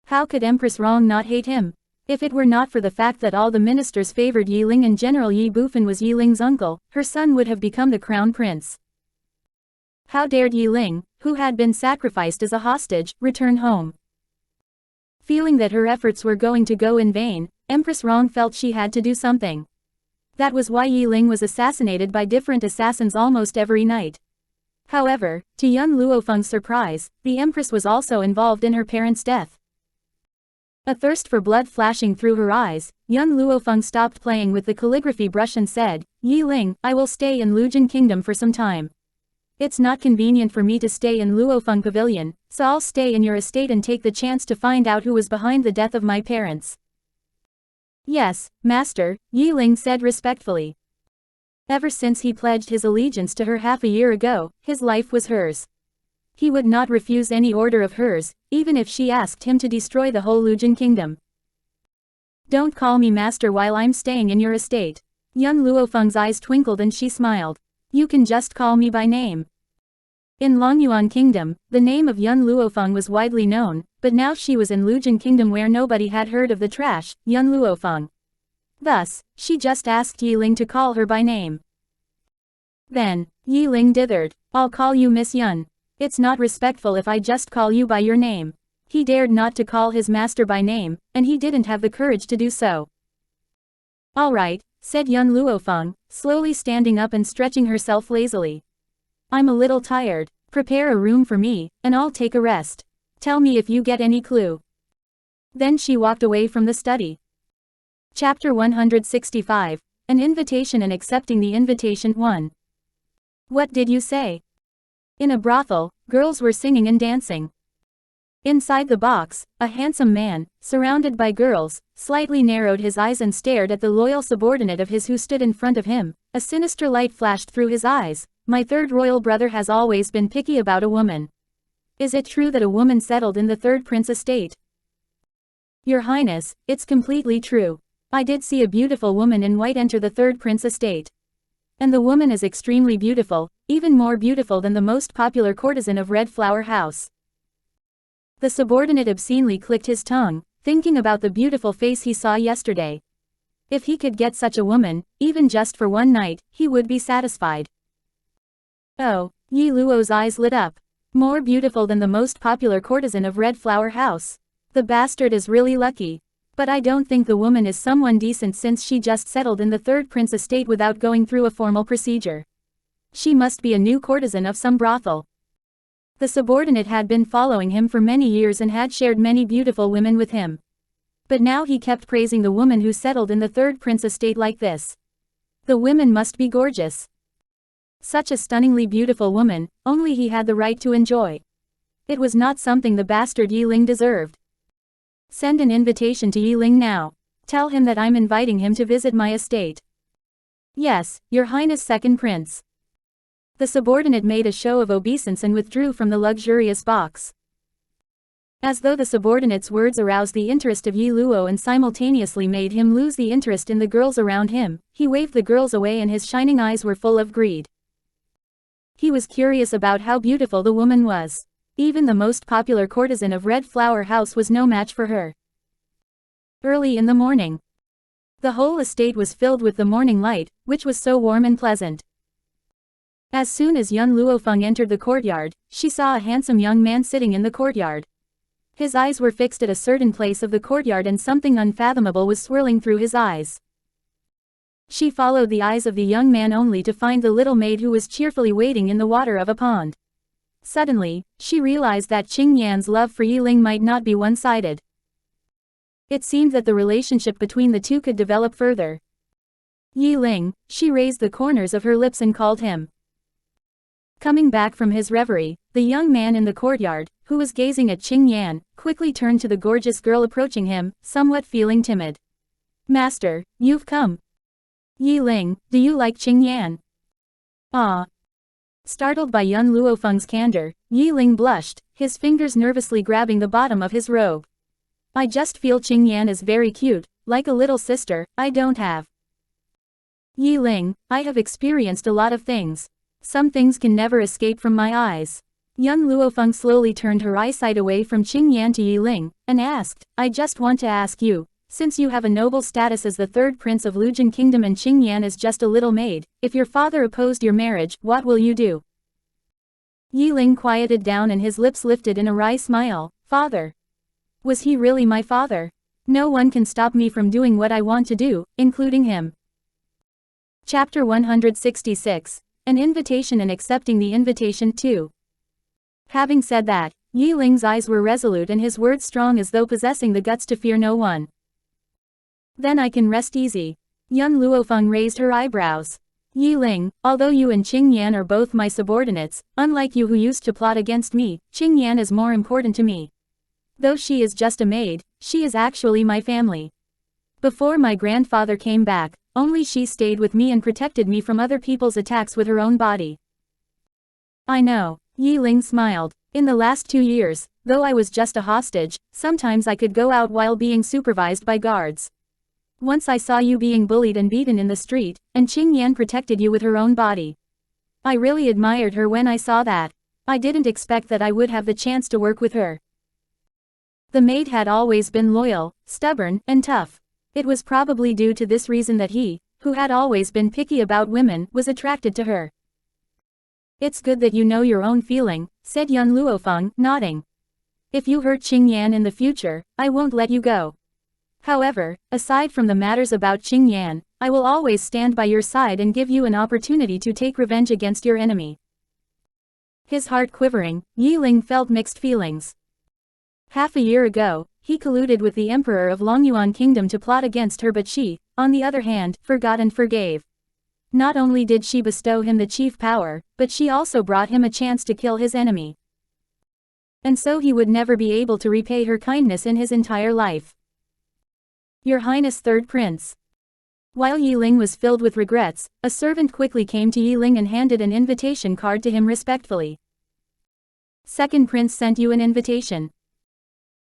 How could Empress Rong not hate him? If it were not for the fact that all the ministers favored Yi Ling and General Yi Bufan was Yi Ling's uncle, her son would have become the crown prince. How dared Yi Ling, who had been sacrificed as a hostage, return home? Feeling that her efforts were going to go in vain, Empress Rong felt she had to do something. That was why Yi Ling was assassinated by different assassins almost every night. However, to young Luo Feng's surprise, the Empress was also involved in her parents' death. A thirst for blood flashing through her eyes, young Luo Feng stopped playing with the calligraphy brush and said, "Yi Ling, I will stay in Lujin Kingdom for some time. It's not convenient for me to stay in Luo Feng Pavilion, so I'll stay in your estate and take the chance to find out who was behind the death of my parents." "Yes, Master," Yi Ling said respectfully. Ever since he pledged his allegiance to her half a year ago, his life was hers. He would not refuse any order of hers, even if she asked him to destroy the whole Lujin kingdom. Don't call me master while I'm staying in your estate. Young Luo Feng's eyes twinkled and she smiled. You can just call me by name. In Longyuan Kingdom, the name of Yun Luofeng was widely known, but now she was in Lujin Kingdom where nobody had heard of the trash, Yun Luofeng. Thus, she just asked Yi Ling to call her by name. Then, Yi Ling dithered. I'll call you Miss Yun. It's not respectful if I just call you by your name. He dared not to call his master by name, and he didn't have the courage to do so. All right, said Yun Luofeng, slowly standing up and stretching herself lazily. I'm a little tired. Prepare a room for me, and I'll take a rest. Tell me if you get any clue. Then she walked away from the study. Chapter 165, An Invitation and Accepting the Invitation 1. What did you say? In a brothel, girls were singing and dancing. Inside the box, a handsome man, surrounded by girls, slightly narrowed his eyes and stared at the loyal subordinate of his who stood in front of him. A sinister light flashed through his eyes. My third royal brother has always been picky about a woman. Is it true that a woman settled in the third prince estate? Your Highness, it's completely true. I did see a beautiful woman in white enter the third prince estate. And the woman is extremely beautiful, even more beautiful than the most popular courtesan of Red Flower House. The subordinate obscenely clicked his tongue, thinking about the beautiful face he saw yesterday. If he could get such a woman, even just for one night, he would be satisfied. Oh, Yi Luo's eyes lit up. More beautiful than the most popular courtesan of Red Flower House. The bastard is really lucky. But I don't think the woman is someone decent since she just settled in the third prince estate without going through a formal procedure. She must be a new courtesan of some brothel. The subordinate had been following him for many years and had shared many beautiful women with him. But now he kept praising the woman who settled in the third prince estate like this. The women must be gorgeous. Such a stunningly beautiful woman, only he had the right to enjoy. It was not something the bastard Yi Ling deserved. Send an invitation to Yi Ling now. Tell him that I'm inviting him to visit my estate. Yes, Your Highness Second Prince. The subordinate made a show of obeisance and withdrew from the luxurious box. As though the subordinate's words aroused the interest of Yi Luo and simultaneously made him lose the interest in the girls around him, he waved the girls away and his shining eyes were full of greed. He was curious about how beautiful the woman was. Even the most popular courtesan of Red Flower House was no match for her. Early in the morning. The whole estate was filled with the morning light, which was so warm and pleasant. As soon as Yun Luofeng entered the courtyard, she saw a handsome young man sitting in the courtyard. His eyes were fixed at a certain place of the courtyard and something unfathomable was swirling through his eyes. She followed the eyes of the young man only to find the little maid who was cheerfully wading in the water of a pond. Suddenly, she realized that Qing Yan's love for Yi Ling might not be one-sided. It seemed that the relationship between the two could develop further. Yi Ling, she raised the corners of her lips and called him. Coming back from his reverie, the young man in the courtyard, who was gazing at Qing Yan, quickly turned to the gorgeous girl approaching him, somewhat feeling timid. Master, you've come. Yi Ling, do you like Qing Yan? Ah. Startled by Yun Luofeng's candor, Yi Ling blushed, his fingers nervously grabbing the bottom of his robe. I just feel Qing Yan is very cute, like a little sister, I don't have. Yi Ling, I have experienced a lot of things. Some things can never escape from my eyes. Yun Luofeng slowly turned her eyesight away from Qing Yan to Yi Ling, and asked, I just want to ask you, since you have a noble status as the third prince of Lujin Kingdom and Qing Yan is just a little maid, if your father opposed your marriage, what will you do? Yi Ling quieted down and his lips lifted in a wry smile. Father? Was he really my father? No one can stop me from doing what I want to do, including him. Chapter 166. An Invitation and Accepting the Invitation 2. Having said that, Yi Ling's eyes were resolute and his words strong as though possessing the guts to fear no one. Then I can rest easy. Yun Luofeng raised her eyebrows. Yi Ling, although you and Qing Yan are both my subordinates, unlike you who used to plot against me, Qing Yan is more important to me. Though she is just a maid, she is actually my family. Before my grandfather came back, only she stayed with me and protected me from other people's attacks with her own body. I know. Yi Ling smiled. In the last 2 years, though I was just a hostage, sometimes I could go out while being supervised by guards. Once I saw you being bullied and beaten in the street, and Qing Yan protected you with her own body. I really admired her when I saw that. I didn't expect that I would have the chance to work with her. The maid had always been loyal, stubborn, and tough. It was probably due to this reason that he, who had always been picky about women, was attracted to her. It's good that you know your own feeling, said young Luo Feng, nodding. If you hurt Qing Yan in the future, I won't let you go. However, aside from the matters about Qing Yan, I will always stand by your side and give you an opportunity to take revenge against your enemy. His heart quivering, Yi Ling felt mixed feelings. Half a year ago, he colluded with the emperor of Longyuan Kingdom to plot against her, but she, on the other hand, forgot and forgave. Not only did she bestow him the chief power, but she also brought him a chance to kill his enemy. And so he would never be able to repay her kindness in his entire life. Your Highness Third Prince. While Yi Ling was filled with regrets, a servant quickly came to Yi Ling and handed an invitation card to him respectfully. Second Prince sent you an invitation.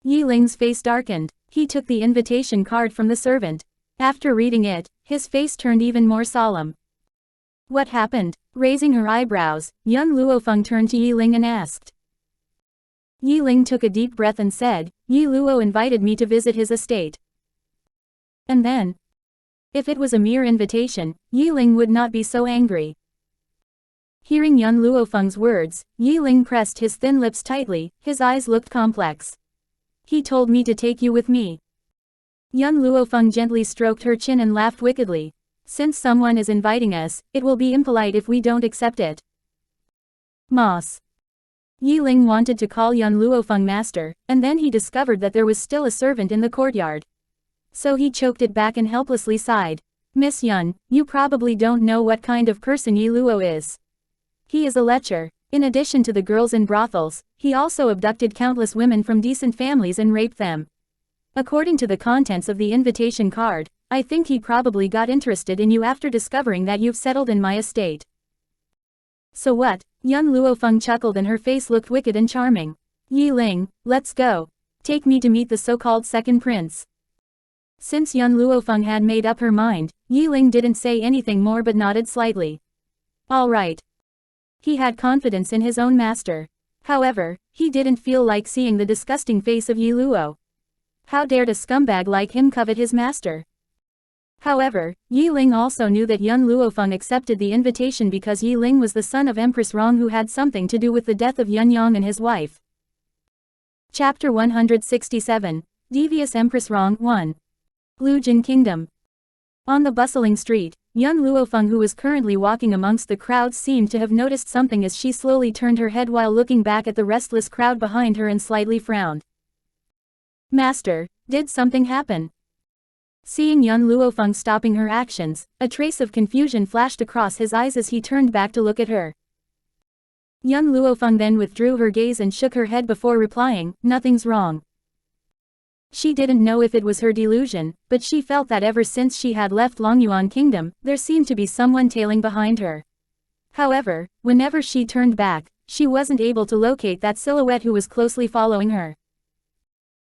Yi Ling's face darkened. He took the invitation card from the servant. After reading it, his face turned even more solemn. What happened? Raising her eyebrows, young Luo Feng turned to Yi Ling and asked. Yi Ling took a deep breath and said, Yi Luo invited me to visit his estate. And then? If it was a mere invitation, Yi Ling would not be so angry. Hearing young Luo Feng's words, Yi Ling pressed his thin lips tightly, his eyes looked complex. He told me to take you with me. Young Luo Feng gently stroked her chin and laughed wickedly. Since someone is inviting us, it will be impolite if we don't accept it. Moss. Yi Ling wanted to call young Luo Feng master, and then he discovered that there was still a servant in the courtyard. So he choked it back and helplessly sighed. Miss Yun, you probably don't know what kind of person Yi Luo is. He is a lecher. In addition to the girls in brothels, he also abducted countless women from decent families and raped them. According to the contents of the invitation card, I think he probably got interested in you after discovering that you've settled in my estate. So what? Young Luo Feng chuckled and her face looked wicked and charming. Yi Ling, let's go. Take me to meet the so-called second prince. Since young Luo Feng had made up her mind, Yi Ling didn't say anything more but nodded slightly. All right. He had confidence in his own master. However, he didn't feel like seeing the disgusting face of Yi Luo. How dared a scumbag like him covet his master? However, Yi Ling also knew that young Luo Feng accepted the invitation because Yi Ling was the son of Empress Rong, who had something to do with the death of Yun Yang and his wife. Chapter 167, Devious Empress Rong 1. Lujin Kingdom. On the bustling street, young Luo Feng, who was currently walking amongst the crowds, seemed to have noticed something as she slowly turned her head while looking back at the restless crowd behind her and slightly frowned. Master, did something happen? Seeing young Luo Feng stopping her actions, a trace of confusion flashed across his eyes as he turned back to look at her. Young Luo Feng then withdrew her gaze and shook her head before replying, nothing's wrong. She didn't know if it was her delusion, but she felt that ever since she had left Longyuan Kingdom, there seemed to be someone tailing behind her. However, whenever she turned back, she wasn't able to locate that silhouette who was closely following her.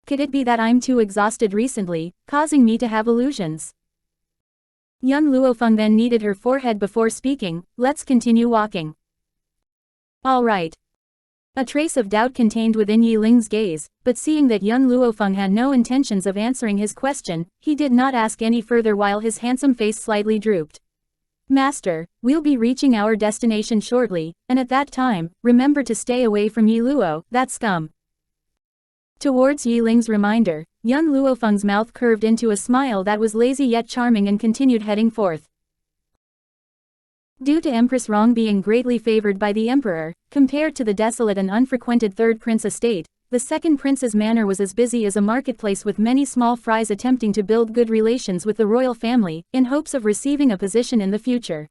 Could it be that I'm too exhausted recently, causing me to have illusions? Young Luo Feng then kneaded her forehead before speaking, let's continue walking. All right. A trace of doubt contained within Yi Ling's gaze, but seeing that young Luo Feng had no intentions of answering his question, he did not ask any further while his handsome face slightly drooped. Master, we'll be reaching our destination shortly, and at that time, remember to stay away from Yi Luo, that scum. Towards Yi Ling's reminder, young Luo Feng's mouth curved into a smile that was lazy yet charming and continued heading forth. Due to Empress Rong being greatly favored by the emperor, compared to the desolate and unfrequented third prince estate, the second prince's manor was as busy as a marketplace, with many small fries attempting to build good relations with the royal family, in hopes of receiving a position in the future.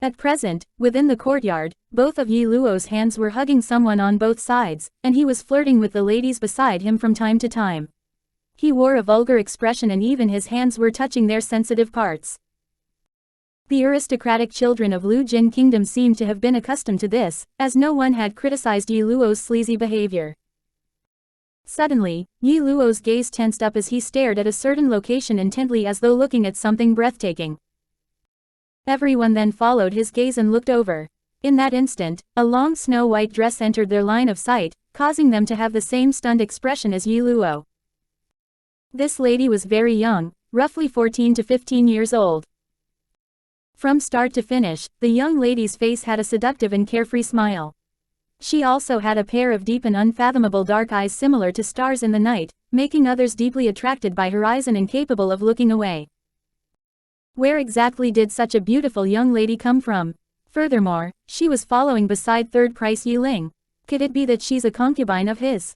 At present, within the courtyard, both of Yi Luo's hands were hugging someone on both sides, and he was flirting with the ladies beside him from time to time. He wore a vulgar expression and even his hands were touching their sensitive parts. The aristocratic children of Lu Jin Kingdom seemed to have been accustomed to this, as no one had criticized Yi Luo's sleazy behavior. Suddenly, Yi Luo's gaze tensed up as he stared at a certain location intently as though looking at something breathtaking. Everyone then followed his gaze and looked over. In that instant, a long snow-white dress entered their line of sight, causing them to have the same stunned expression as Yi Luo. This lady was very young, roughly 14 to 15 years old. From start to finish, the young lady's face had a seductive and carefree smile. She also had a pair of deep and unfathomable dark eyes similar to stars in the night, making others deeply attracted by her eyes and incapable of looking away. Where exactly did such a beautiful young lady come from? Furthermore, she was following beside third price Yi Ling. Could it be that she's a concubine of his?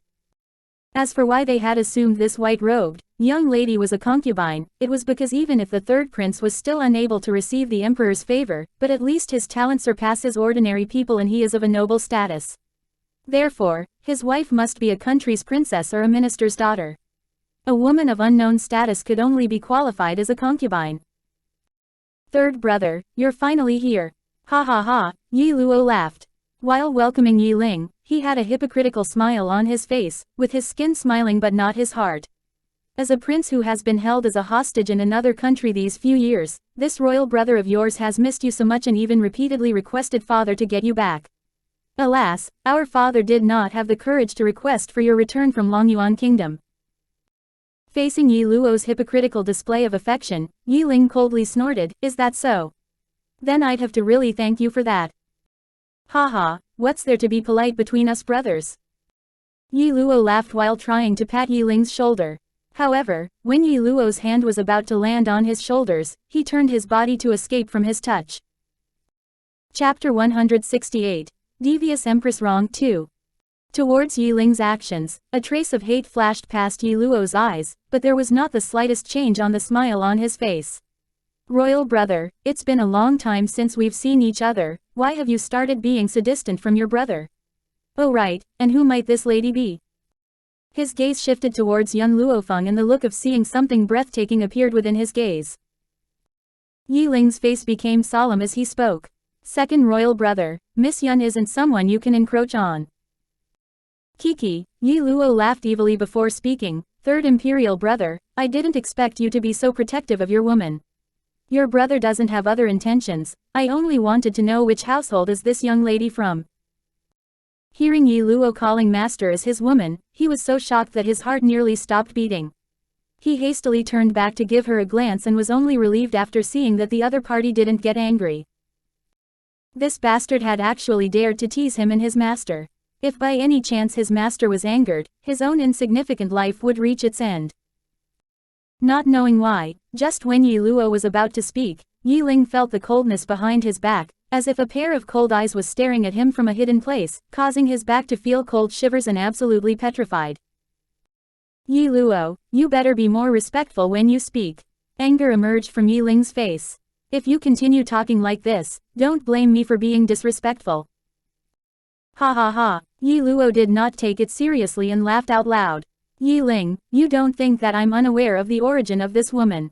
As for why they had assumed this white-robed young lady was a concubine, it was because even if the third prince was still unable to receive the emperor's favor, but at least his talent surpasses ordinary people and he is of a noble status. Therefore, his wife must be a country's princess or a minister's daughter. A woman of unknown status could only be qualified as a concubine. Third brother, you're finally here. Ha ha ha, Yi Luo laughed. While welcoming Yi Ling, he had a hypocritical smile on his face, with his skin smiling but not his heart. As a prince who has been held as a hostage in another country these few years, this royal brother of yours has missed you so much and even repeatedly requested father to get you back. Alas, our father did not have the courage to request for your return from Longyuan Kingdom. Facing Yi Luo's hypocritical display of affection, Yi Ling coldly snorted, is that so? Then I'd have to really thank you for that. Haha, what's there to be polite between us brothers? Yi Luo laughed while trying to pat Yi Ling's shoulder. However, when Yi Luo's hand was about to land on his shoulders, he turned his body to escape from his touch. Chapter 168. Devious Empress Wrong 2. Towards Yi Ling's actions, a trace of hate flashed past Yi Luo's eyes, but there was not the slightest change on the smile on his face. Royal brother, it's been a long time since we've seen each other, why have you started being so distant from your brother? Oh right, and who might this lady be? His gaze shifted towards young Luo Feng and the look of seeing something breathtaking appeared within his gaze. Yi Ling's face became solemn as he spoke. Second royal brother, Miss Yun isn't someone you can encroach on. Kiki, Yi Luo laughed evilly before speaking, third imperial brother, I didn't expect you to be so protective of your woman. Your brother doesn't have other intentions, I only wanted to know which household is this young lady from. Hearing Yi Luo calling master as his woman, he was so shocked that his heart nearly stopped beating. He hastily turned back to give her a glance and was only relieved after seeing that the other party didn't get angry. This bastard had actually dared to tease him and his master. If by any chance his master was angered, his own insignificant life would reach its end. Not knowing why, just when Yi Luo was about to speak, Yi Ling felt the coldness behind his back, as if a pair of cold eyes was staring at him from a hidden place, causing his back to feel cold shivers and absolutely petrified. Yi Luo, you better be more respectful when you speak. Anger emerged from Yi Ling's face. If you continue talking like this, don't blame me for being disrespectful. Ha ha ha, Yi Luo did not take it seriously and laughed out loud. Yi Ling, you don't think that I'm unaware of the origin of this woman?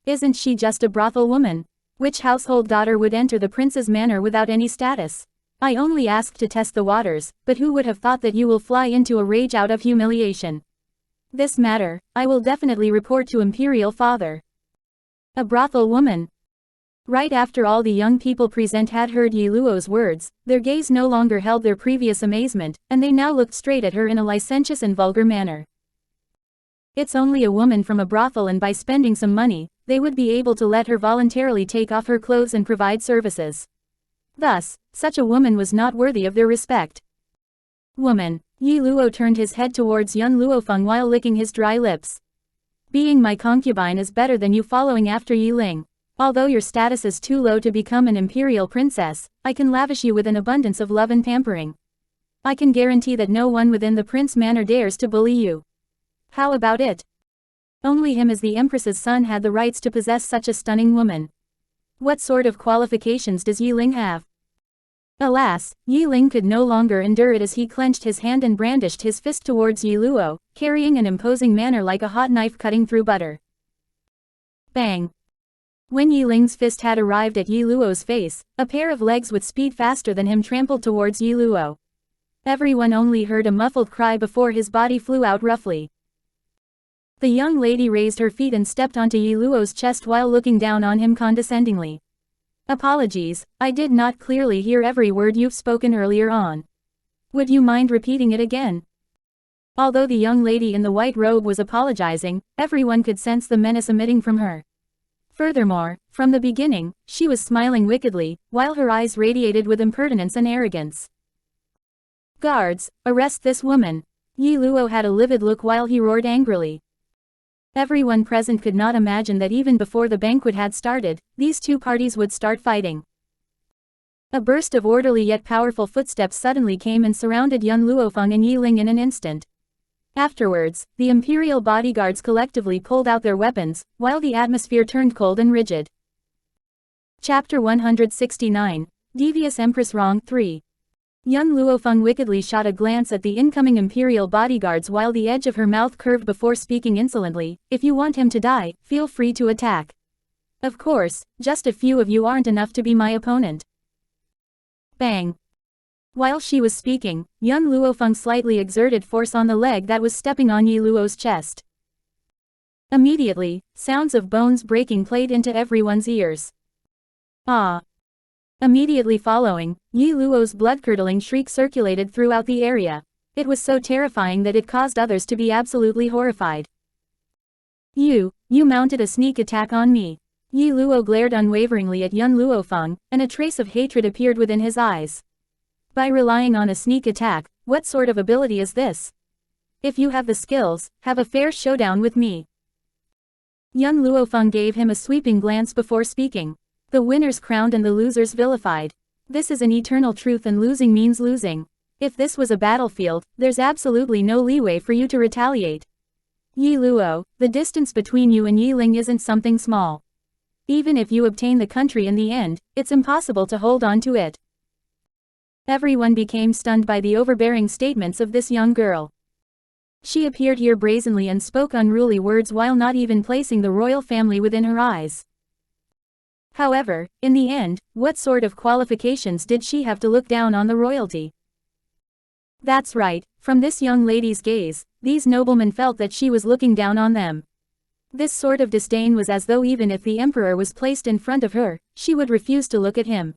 Isn't she just a brothel woman? Which household daughter would enter the prince's manor without any status? I only asked to test the waters, but who would have thought that you will fly into a rage out of humiliation? This matter, I will definitely report to Imperial Father. A brothel woman. Right after all the young people present had heard Yi Luo's words, their gaze no longer held their previous amazement, and they now looked straight at her in a licentious and vulgar manner. It's only a woman from a brothel, and by spending some money, they would be able to let her voluntarily take off her clothes and provide services. Thus, such a woman was not worthy of their respect. Woman. Yi Luo turned his head towards young Luo Feng while licking his dry lips. Being my concubine is better than you following after Yi Ling. Although your status is too low to become an imperial princess, I can lavish you with an abundance of love and pampering. I can guarantee that no one within the prince manor dares to bully you. How about it? Only him as the empress's son had the rights to possess such a stunning woman. What sort of qualifications does Yi Ling have? Alas, Yi Ling could no longer endure it as he clenched his hand and brandished his fist towards Yi Luo, carrying an imposing manner like a hot knife cutting through butter. Bang! When Yi Ling's fist had arrived at Yi Luo's face, a pair of legs with speed faster than him trampled towards Yi Luo. Everyone only heard a muffled cry before his body flew out roughly. The young lady raised her feet and stepped onto Yi Luo's chest while looking down on him condescendingly. Apologies, I did not clearly hear every word you've spoken earlier on. Would you mind repeating it again? Although the young lady in the white robe was apologizing, everyone could sense the menace emitting from her. Furthermore, from the beginning, she was smiling wickedly, while her eyes radiated with impertinence and arrogance. Guards, arrest this woman. Yi Luo had a livid look while he roared angrily. Everyone present could not imagine that even before the banquet had started, these two parties would start fighting. A burst of orderly yet powerful footsteps suddenly came and surrounded young Luo Feng and Yi Ling in an instant. Afterwards, the imperial bodyguards collectively pulled out their weapons, while the atmosphere turned cold and rigid. Chapter 169, Devious Empress Wrong 3. Young Luo Feng wickedly shot a glance at the incoming imperial bodyguards while the edge of her mouth curved before speaking insolently, "If you want him to die, feel free to attack. Of course, just a few of you aren't enough to be my opponent." Bang! While she was speaking, young Luo Feng slightly exerted force on the leg that was stepping on Yi Luo's chest. Immediately, sounds of bones breaking played into everyone's ears. Ah! Immediately following, Yi Luo's blood-curdling shriek circulated throughout the area. It was so terrifying that it caused others to be absolutely horrified. You mounted a sneak attack on me." Yi Luo glared unwaveringly at young Luo Feng, and a trace of hatred appeared within his eyes. By relying on a sneak attack, what sort of ability is this? If you have the skills, have a fair showdown with me. Young Luo Feng gave him a sweeping glance before speaking. The winners crowned and the losers vilified. This is an eternal truth, and losing means losing. If this was a battlefield, there's absolutely no leeway for you to retaliate. Yi Luo, the distance between you and Yi Ling isn't something small. Even if you obtain the country in the end, it's impossible to hold on to it. Everyone became stunned by the overbearing statements of this young girl. She appeared here brazenly and spoke unruly words while not even placing the royal family within her eyes. However, in the end, what sort of qualifications did she have to look down on the royalty? That's right, from this young lady's gaze, these noblemen felt that she was looking down on them. This sort of disdain was as though even if the emperor was placed in front of her, she would refuse to look at him.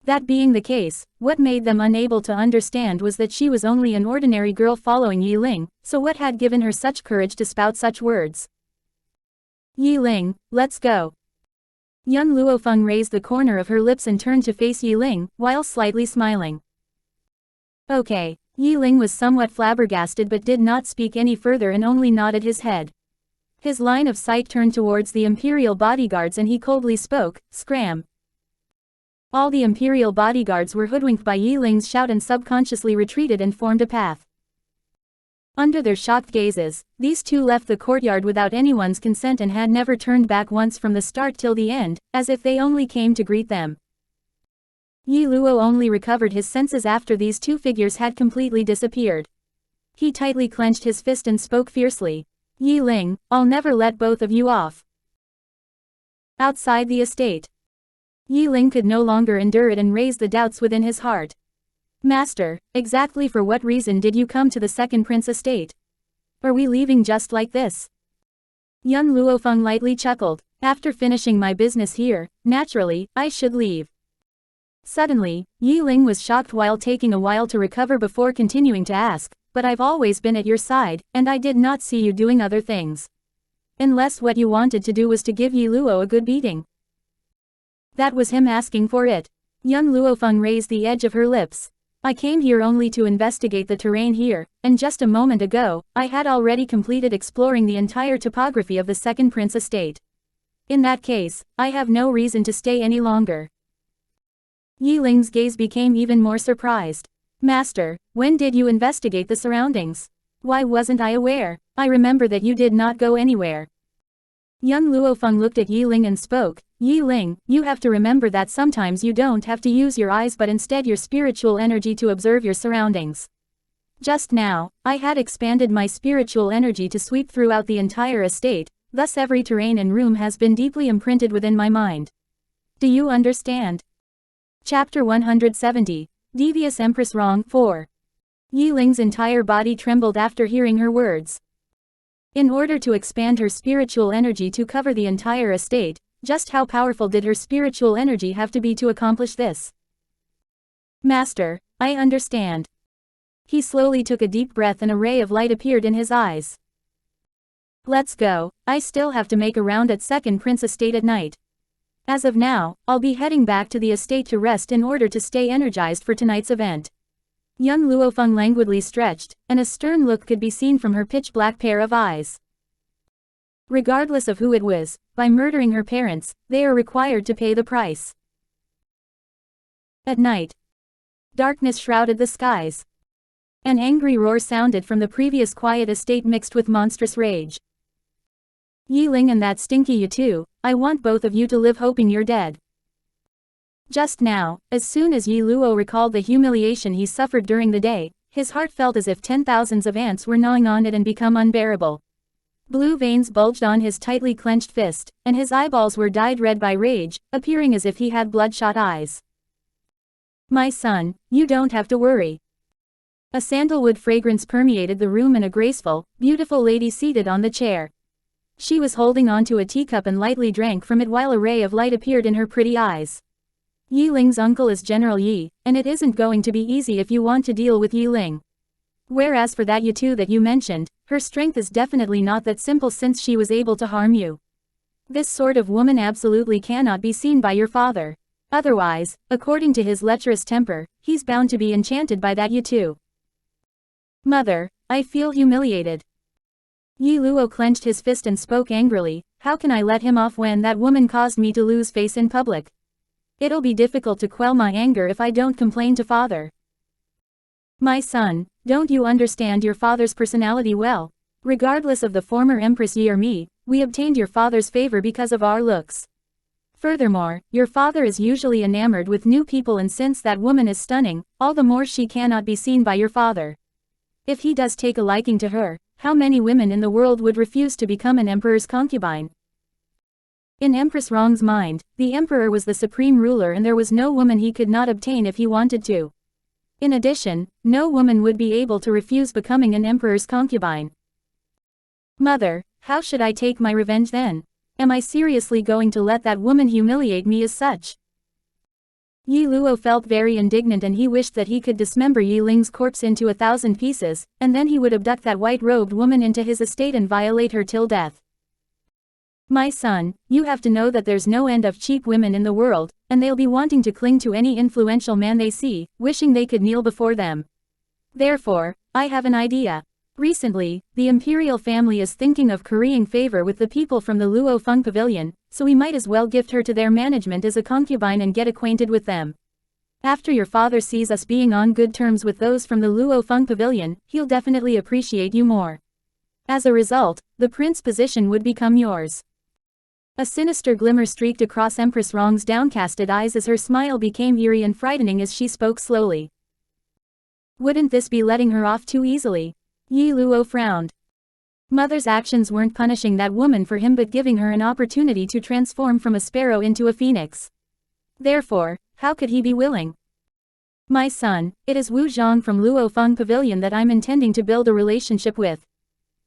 That being the case, what made them unable to understand was that she was only an ordinary girl following Yi Ling, so what had given her such courage to spout such words? Yi Ling, let's go. Young Luo Feng raised the corner of her lips and turned to face Yi Ling, while slightly smiling. Okay. Yi Ling was somewhat flabbergasted but did not speak any further and only nodded his head. His line of sight turned towards the imperial bodyguards and he coldly spoke, "Scram." All the imperial bodyguards were hoodwinked by Yi Ling's shout and subconsciously retreated and formed a path. Under their shocked gazes, these two left the courtyard without anyone's consent and had never turned back once from the start till the end, as if they only came to greet them. Yi Luo only recovered his senses after these two figures had completely disappeared. He tightly clenched his fist and spoke fiercely. "Yi Ling, I'll never let both of you off." Outside the estate, Yi Ling could no longer endure it and raised the doubts within his heart. "Master, exactly for what reason did you come to the second prince estate? Are we leaving just like this?" Young Luo Feng lightly chuckled. "After finishing my business here, naturally, I should leave." Suddenly, Yi Ling was shocked while taking a while to recover before continuing to ask, "But I've always been at your side, and I did not see you doing other things. Unless what you wanted to do was to give Yi Luo a good beating." That was him asking for it. Young Luo Feng raised the edge of her lips. "I came here only to investigate the terrain here, and just a moment ago, I had already completed exploring the entire topography of the second prince estate. In that case, I have no reason to stay any longer." Yi Ling's gaze became even more surprised. "Master, when did you investigate the surroundings? Why wasn't I aware? I remember that you did not go anywhere." Young Luo Feng looked at Yi Ling and spoke, "Yi Ling, you have to remember that sometimes you don't have to use your eyes but instead your spiritual energy to observe your surroundings. Just now, I had expanded my spiritual energy to sweep throughout the entire estate, thus every terrain and room has been deeply imprinted within my mind. Do you understand? Chapter 170. Devious Empress Wrong 4. Yi Ling's entire body trembled after hearing her words. In order to expand her spiritual energy to cover the entire estate, just how powerful did her spiritual energy have to be to accomplish this? Master, I understand. He slowly took a deep breath and a ray of light appeared in his eyes. Let's go, I still have to make a round at Second Prince Estate at night. As of now, I'll be heading back to the estate to rest in order to stay energized for tonight's event. Young Luo Feng languidly stretched, and a stern look could be seen from her pitch-black pair of eyes. Regardless of who it was, by murdering her parents, they are required to pay the price. At night, darkness shrouded the skies. An angry roar sounded from the previous quiet estate mixed with monstrous rage. Yi Ling and that stinky you too, I want both of you to live hoping you're dead. Just now, as soon as Yi Luo recalled the humiliation he suffered during the day, his heart felt as if 10,000s of ants were gnawing on it and become unbearable. Blue veins bulged on his tightly clenched fist, and his eyeballs were dyed red by rage, appearing as if he had bloodshot eyes. My son, you don't have to worry. A sandalwood fragrance permeated the room and a graceful, beautiful lady seated on the chair. She was holding onto a teacup and lightly drank from it while a ray of light appeared in her pretty eyes. Yi Ling's uncle is General Yi, and it isn't going to be easy if you want to deal with Yi Ling. Whereas for that Yi that you mentioned, her strength is definitely not that simple since she was able to harm you. This sort of woman absolutely cannot be seen by your father. Otherwise, according to his lecherous temper, he's bound to be enchanted by that Yi. Mother, I feel humiliated. Yi Luo clenched his fist and spoke angrily, how can I let him off when that woman caused me to lose face in public? It'll be difficult to quell my anger if I don't complain to father. My son, don't you understand your father's personality well? Regardless of the former Empress Yi or me, we obtained your father's favor because of our looks. Furthermore, your father is usually enamored with new people, and since that woman is stunning, all the more she cannot be seen by your father. If he does take a liking to her, how many women in the world would refuse to become an emperor's concubine? In Empress Rong's mind, the emperor was the supreme ruler and there was no woman he could not obtain if he wanted to. In addition, no woman would be able to refuse becoming an emperor's concubine. Mother, how should I take my revenge then? Am I seriously going to let that woman humiliate me as such? Yi Luo felt very indignant and he wished that he could dismember Yi Ling's corpse into 1,000 pieces, and then he would abduct that white-robed woman into his estate and violate her till death. My son, you have to know that there's no end of cheap women in the world, and they'll be wanting to cling to any influential man they see, wishing they could kneel before them. Therefore, I have an idea. Recently, the imperial family is thinking of currying favor with the people from the Luo Feng Pavilion, so we might as well gift her to their management as a concubine and get acquainted with them. After your father sees us being on good terms with those from the Luo Feng Pavilion, he'll definitely appreciate you more. As a result, the prince position would become yours. A sinister glimmer streaked across Empress Rong's downcasted eyes as her smile became eerie and frightening as she spoke slowly. Wouldn't this be letting her off too easily? Yi Luo frowned. Mother's actions weren't punishing that woman for him but giving her an opportunity to transform from a sparrow into a phoenix. Therefore, how could he be willing? My son, it is Wu Zhang from Luo Feng Pavilion that I'm intending to build a relationship with.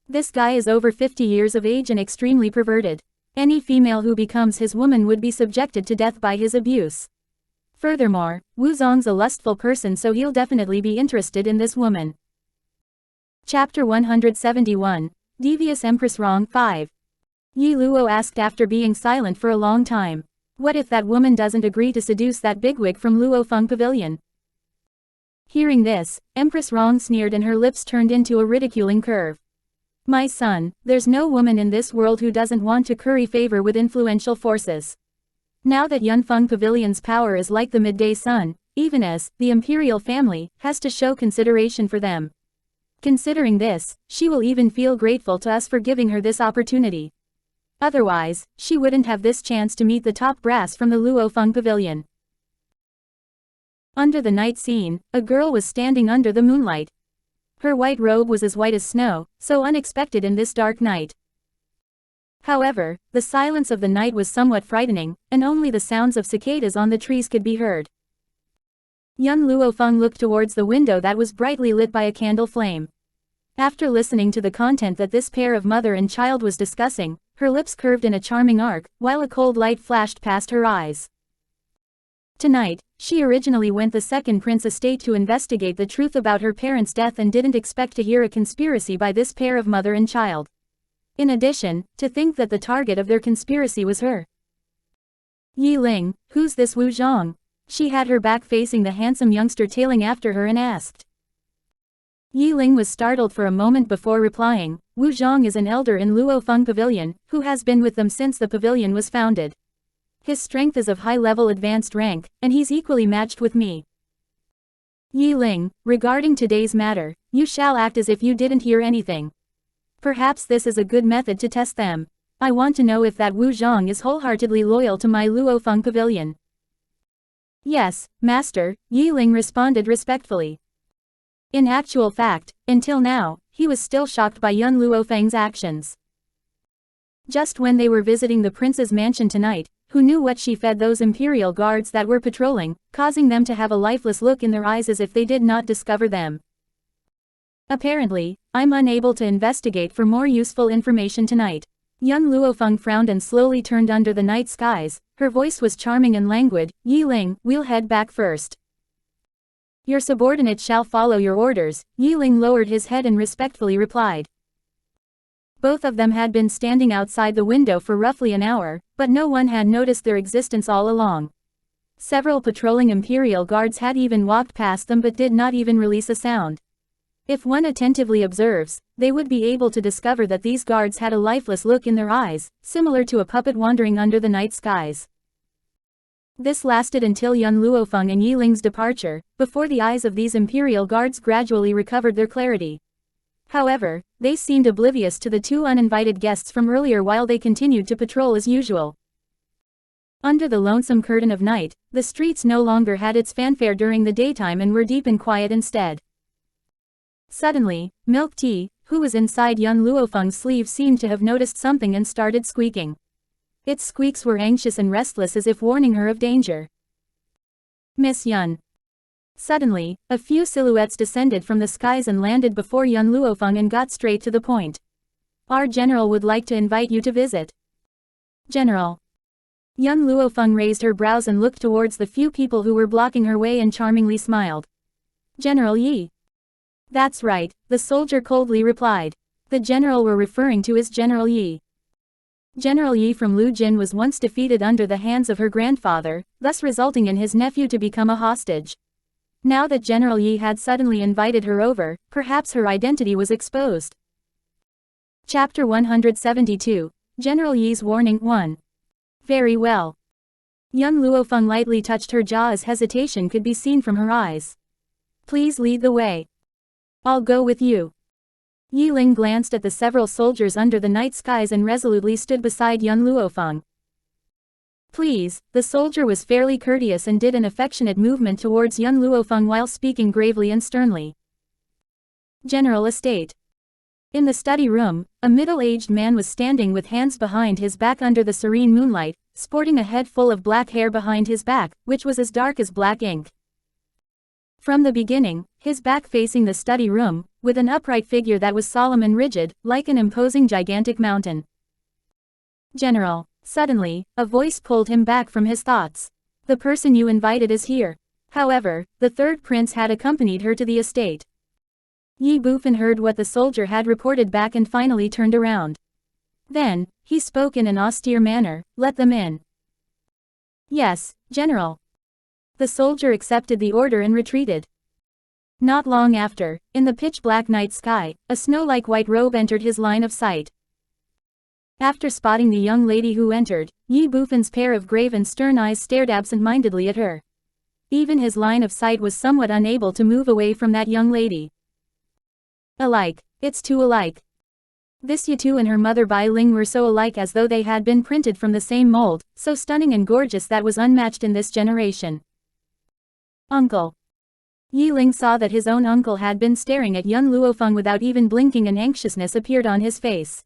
This guy is over 50 years of age and extremely perverted. Any female who becomes his woman would be subjected to death by his abuse. Furthermore, Wu Zong's a lustful person, so he'll definitely be interested in this woman. Chapter 171. Devious Empress Wrong 5. Yi Luo asked after being silent for a long time. What if that woman doesn't agree to seduce that bigwig from Luo Feng Pavilion? Hearing this, Empress Wrong sneered and her lips turned into a ridiculing curve. My son, there's no woman in this world who doesn't want to curry favor with influential forces. Now that Yunfeng Pavilion's power is like the midday sun, even as, the imperial family, has to show consideration for them. Considering this, she will even feel grateful to us for giving her this opportunity. Otherwise, she wouldn't have this chance to meet the top brass from the Luo Feng Pavilion. Under the night scene, a girl was standing under the moonlight. Her white robe was as white as snow, so unexpected in this dark night. However, the silence of the night was somewhat frightening, and only the sounds of cicadas on the trees could be heard. Young Luo Feng looked towards the window that was brightly lit by a candle flame. After listening to the content that this pair of mother and child was discussing, her lips curved in a charming arc, while a cold light flashed past her eyes. Tonight, she originally went the second prince estate to investigate the truth about her parents' death and didn't expect to hear a conspiracy by this pair of mother and child. In addition, to think that the target of their conspiracy was her. Yi Ling, who's this Wu Zhang? She had her back facing the handsome youngster tailing after her and asked. Yi Ling was startled for a moment before replying. Wu Zhang is an elder in Luo Feng Pavilion, who has been with them since the pavilion was founded. His strength is of high-level advanced rank, and he's equally matched with me. Yi Ling, regarding today's matter, you shall act as if you didn't hear anything. Perhaps this is a good method to test them. I want to know if that Wu Zhang is wholeheartedly loyal to my Luo Feng Pavilion. Yes, Master, Yi Ling responded respectfully. In actual fact, until now, he was still shocked by young Luo Feng's actions. Just when they were visiting the prince's mansion tonight, who knew what she fed those imperial guards that were patrolling, causing them to have a lifeless look in their eyes as if they did not discover them. Apparently, I'm unable to investigate for more useful information tonight. Young Luo Feng frowned and slowly turned under the night skies. Her voice was charming and languid. Yi Ling, we'll head back first. Your subordinate shall follow your orders. Yi Ling lowered his head and respectfully replied. Both of them had been standing outside the window for roughly an hour, but no one had noticed their existence all along. Several patrolling imperial guards had even walked past them but did not even release a sound. If one attentively observes, they would be able to discover that these guards had a lifeless look in their eyes, similar to a puppet wandering under the night skies. This lasted until young Luo Feng and Yi Ling's departure, before the eyes of these imperial guards gradually recovered their clarity. However, they seemed oblivious to the two uninvited guests from earlier while they continued to patrol as usual. Under the lonesome curtain of night, the streets no longer had its fanfare during the daytime and were deep in quiet instead. Suddenly, Milk Tea, who was inside young Luo Feng's sleeve, seemed to have noticed something and started squeaking. Its squeaks were anxious and restless as if warning her of danger. Miss Yun. Suddenly, a few silhouettes descended from the skies and landed before young Luo Feng and got straight to the point. Our general would like to invite you to visit. General. Young Luo Feng raised her brows and looked towards the few people who were blocking her way and charmingly smiled. General Yi. That's right, the soldier coldly replied. The general we're referring to is General Yi. General Yi from Lu Jin was once defeated under the hands of her grandfather, thus resulting in his nephew to become a hostage. Now that General Yi had suddenly invited her over, perhaps her identity was exposed. Chapter 172, General Yi's Warning 1. Very well. Young Luo Feng lightly touched her jaw as hesitation could be seen from her eyes. Please lead the way. I'll go with you. Yi Ling glanced at the several soldiers under the night skies and resolutely stood beside young Luo Feng. Please, the soldier was fairly courteous and did an affectionate movement towards young Luo Feng while speaking gravely and sternly. General Estate. In the study room, a middle-aged man was standing with hands behind his back under the serene moonlight, sporting a head full of black hair behind his back, which was as dark as black ink. From the beginning, his back facing the study room, with an upright figure that was solemn and rigid, like an imposing gigantic mountain. General. Suddenly, a voice pulled him back from his thoughts. The person you invited is here. However, the third prince had accompanied her to the estate. Yi Bufen heard what the soldier had reported back and finally turned around. Then, he spoke in an austere manner, let them in. Yes, General. The soldier accepted the order and retreated. Not long after, in the pitch-black night sky, a snow-like white robe entered his line of sight. After spotting the young lady who entered, Yi Bufen's pair of grave and stern eyes stared absent-mindedly at her. Even his line of sight was somewhat unable to move away from that young lady. Alike. It's too alike. This Yitu and her mother Bai Ling were so alike as though they had been printed from the same mold, so stunning and gorgeous that was unmatched in this generation. Uncle. Yi Ling saw that his own uncle had been staring at young Luo Feng without even blinking and anxiousness appeared on his face.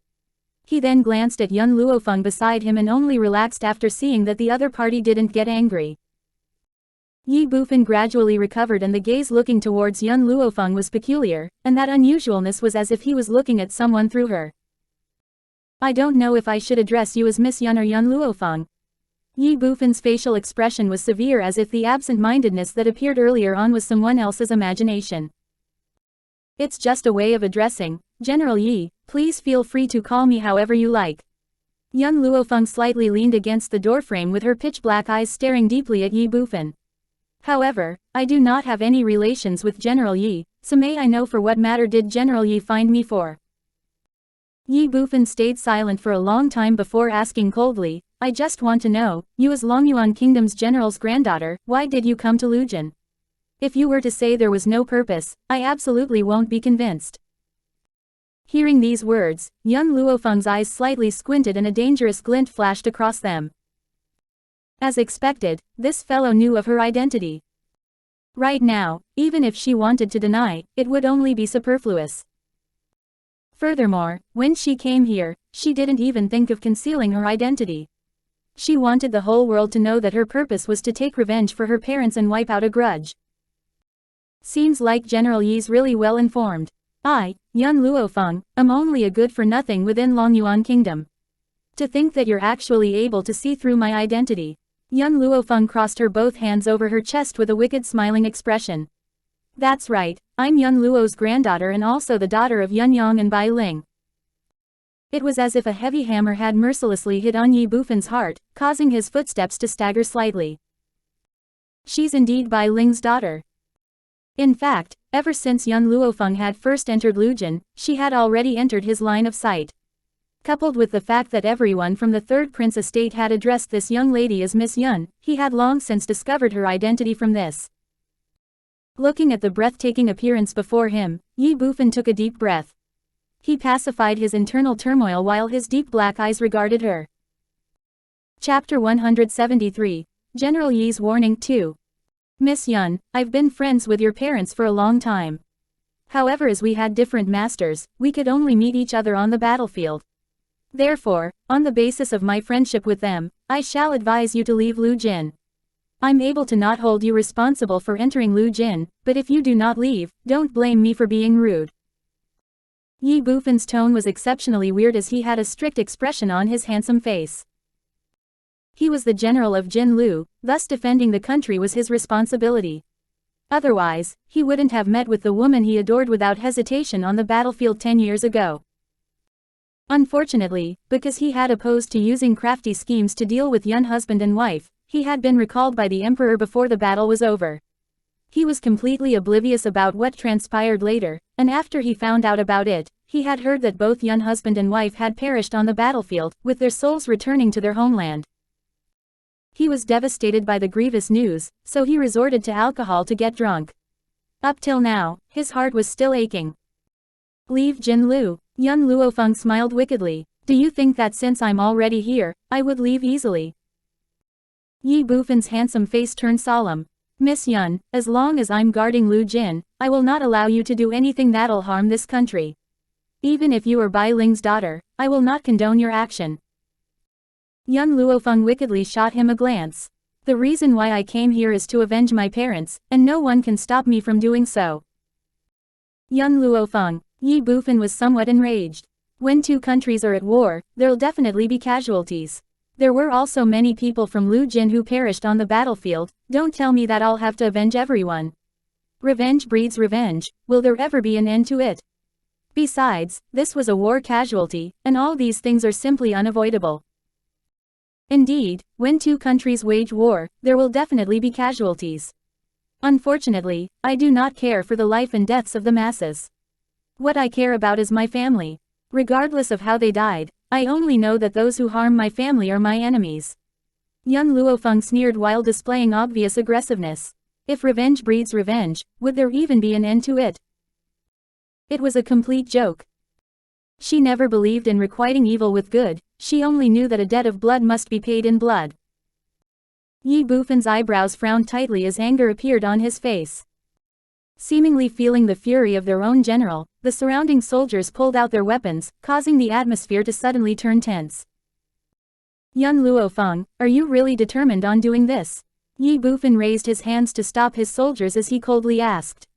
He then glanced at Yun Luofeng beside him and only relaxed after seeing that the other party didn't get angry. Yi Bufan gradually recovered and the gaze looking towards Yun Luofeng was peculiar, and that unusualness was as if he was looking at someone through her. I don't know if I should address you as Miss Yun or Yun Luofeng. Yi Bufan's facial expression was severe as if the absent-mindedness that appeared earlier on was someone else's imagination. It's just a way of addressing, General Yi, please feel free to call me however you like. Yun Luofeng slightly leaned against the doorframe with her pitch-black eyes staring deeply at Yi Bufan. However, I do not have any relations with General Yi, so may I know for what matter did General Yi find me for? Yi Bufan stayed silent for a long time before asking coldly, I just want to know, you as Longyuan Kingdom's general's granddaughter, why did you come to Lujin? If you were to say there was no purpose, I absolutely won't be convinced. Hearing these words, Yun Luofeng's eyes slightly squinted and a dangerous glint flashed across them. As expected, this fellow knew of her identity. Right now, even if she wanted to deny, it would only be superfluous. Furthermore, when she came here, she didn't even think of concealing her identity. She wanted the whole world to know that her purpose was to take revenge for her parents and wipe out a grudge. Seems like General Yi's really well informed. I, Yun Luofeng, am only a good-for-nothing within Longyuan Kingdom. To think that you're actually able to see through my identity. Yun Luofeng crossed her both hands over her chest with a wicked smiling expression. That's right, I'm Yun Luo's granddaughter and also the daughter of Yun Yang and Bai Ling. It was as if a heavy hammer had mercilessly hit on Yi Bufan's heart, causing his footsteps to stagger slightly. She's indeed Bai Ling's daughter. In fact, ever since Yun Luofeng had first entered Lujin, she had already entered his line of sight. Coupled with the fact that everyone from the Third Prince estate had addressed this young lady as Miss Yun, he had long since discovered her identity from this. Looking at the breathtaking appearance before him, Yi Bufan took a deep breath. He pacified his internal turmoil while his deep black eyes regarded her. Chapter 173, General Yi's Warning 2. Miss Yun, I've been friends with your parents for a long time. However, as we had different masters, we could only meet each other on the battlefield. Therefore, on the basis of my friendship with them, I shall advise you to leave Lujin. I'm able to not hold you responsible for entering Lujin, but if you do not leave, don't blame me for being rude. Yi Bufan's tone was exceptionally weird as he had a strict expression on his handsome face. He was the general of Jin Lu, thus defending the country was his responsibility. Otherwise, he wouldn't have met with the woman he adored without hesitation on the battlefield 10 years ago. Unfortunately, because he had opposed to using crafty schemes to deal with Yun husband and wife, he had been recalled by the emperor before the battle was over. He was completely oblivious about what transpired later, and after he found out about it, he had heard that both Yun husband and wife had perished on the battlefield, with their souls returning to their homeland. He was devastated by the grievous news, so he resorted to alcohol to get drunk. Up till now, his heart was still aching. Leave Jin Lu, Yun Luofeng smiled wickedly. Do you think that since I'm already here, I would leave easily? Yi Bufan's handsome face turned solemn. Miss Yun, as long as I'm guarding Lujin, I will not allow you to do anything that'll harm this country. Even if you are Bai Ling's daughter, I will not condone your action. Yun Luofeng wickedly shot him a glance. The reason why I came here is to avenge my parents, and no one can stop me from doing so. Yun Luofeng, Yi Bufan was somewhat enraged. When two countries are at war, there'll definitely be casualties. There were also many people from Lujin who perished on the battlefield, don't tell me that I'll have to avenge everyone. Revenge breeds revenge, will there ever be an end to it? Besides, this was a war casualty, and all these things are simply unavoidable. Indeed, when two countries wage war, there will definitely be casualties. Unfortunately, I do not care for the life and deaths of the masses. What I care about is my family. Regardless of how they died, I only know that those who harm my family are my enemies. Yun Luofeng sneered while displaying obvious aggressiveness. If revenge breeds revenge, would there even be an end to it? It was a complete joke. She never believed in requiting evil with good, she only knew that a debt of blood must be paid in blood. Yi Bufan's eyebrows frowned tightly as anger appeared on his face. Seemingly feeling the fury of their own general, the the surrounding soldiers pulled out their weapons, causing the atmosphere to suddenly turn tense. Yun Luo Feng, are you really determined on doing this? Yi Bufan raised his hands to stop his soldiers as he coldly asked.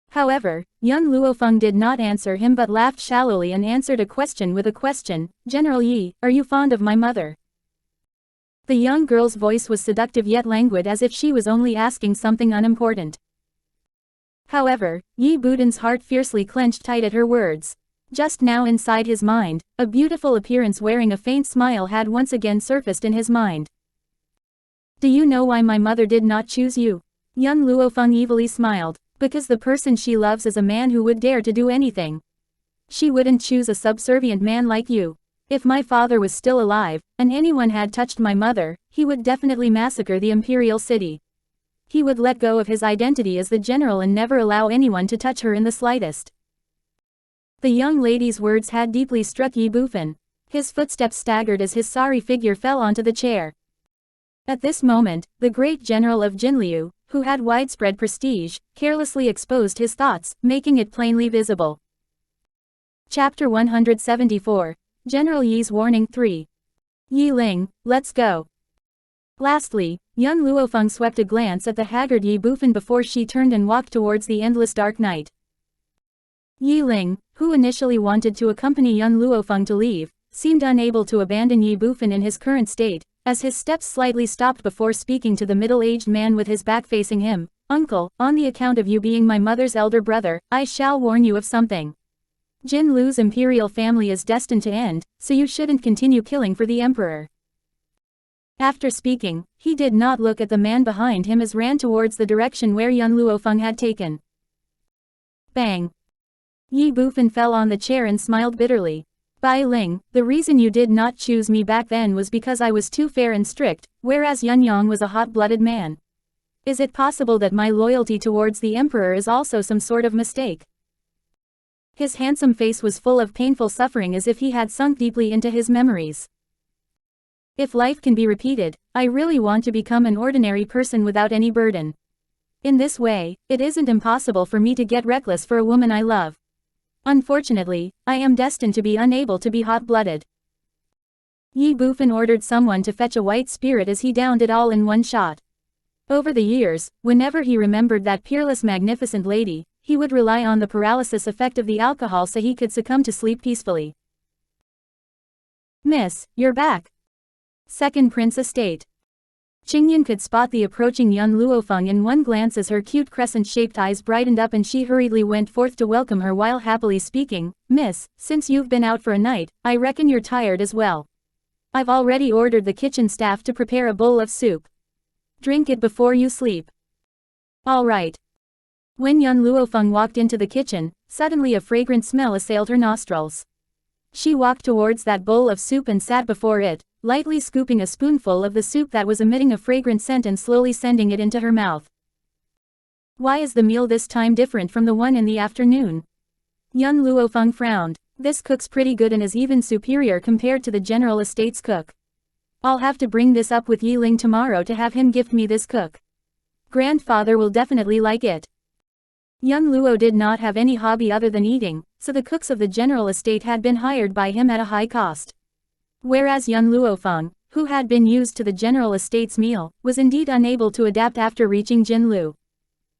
However, Yun Luo Feng did not answer him but laughed shallowly and answered a question with a question. General Yi, are you fond of my mother? The young girl's voice was seductive yet languid as if she was only asking something unimportant. However, Yi Budan's heart fiercely clenched tight at her words. Just now inside his mind, a beautiful appearance wearing a faint smile had once again surfaced in his mind. Do you know why my mother did not choose you? Yun Luo Feng evilly smiled. Because the person she loves is a man who would dare to do anything. She wouldn't choose a subservient man like you. If my father was still alive, and anyone had touched my mother, he would definitely massacre the imperial city. He would let go of his identity as the general and never allow anyone to touch her in the slightest. The young lady's words had deeply struck Yi Bufan. His footsteps staggered as his sorry figure fell onto the chair. At this moment, the great general of Jinliu, who had widespread prestige, carelessly exposed his thoughts, making it plainly visible. Chapter 174. General Yi's Warning 3. Yi Ling, let's go. Lastly, Yun Luo Feng swept a glance at the haggard Yi Bufan before she turned and walked towards the endless dark night. Yi Ling, who initially wanted to accompany Yun Luo Feng to leave, seemed unable to abandon Yi Bufan in his current state, as his steps slightly stopped before speaking to the middle-aged man with his back facing him. Uncle, on the account of you being my mother's elder brother, I shall warn you of something. Jin Lu's imperial family is destined to end, so you shouldn't continue killing for the emperor. After speaking, he did not look at the man behind him as ran towards the direction where Yun Luo Feng had taken. Bang! Yi Bufan fell on the chair and smiled bitterly. Bai Ling, the reason you did not choose me back then was because I was too fair and strict, whereas Yun Yang was a hot-blooded man. Is it possible that my loyalty towards the emperor is also some sort of mistake? His handsome face was full of painful suffering as if he had sunk deeply into his memories. If life can be repeated, I really want to become an ordinary person without any burden. In this way, it isn't impossible for me to get reckless for a woman I love. Unfortunately, I am destined to be unable to be hot-blooded. Yi Bufan ordered someone to fetch a white spirit as he downed it all in one shot. Over the years, whenever he remembered that peerless magnificent lady, he would rely on the paralysis effect of the alcohol so he could succumb to sleep peacefully. Miss, you're back. Second Prince Estate. Qingyan could spot the approaching Yun Luo Feng in one glance as her cute crescent-shaped eyes brightened up and she hurriedly went forth to welcome her while happily speaking. Miss, since you've been out for a night, I reckon you're tired as well. I've already ordered the kitchen staff to prepare a bowl of soup. Drink it before you sleep. All right. When Yun Luo Feng walked into the kitchen, suddenly a fragrant smell assailed her nostrils. She walked towards that bowl of soup and sat before it, lightly scooping a spoonful of the soup that was emitting a fragrant scent and slowly sending it into her mouth. Why is the meal this time different from the one in the afternoon? Yun Luo Feng frowned. This cook's pretty good and is even superior compared to the general estate's cook. I'll have to bring this up with Yi Ling tomorrow to have him gift me this cook. Grandfather will definitely like it. Yun Luo did not have any hobby other than eating, so the cooks of the general estate had been hired by him at a high cost. Whereas Yun Luo Feng, who had been used to the general estate's meal, was indeed unable to adapt after reaching Jinlu.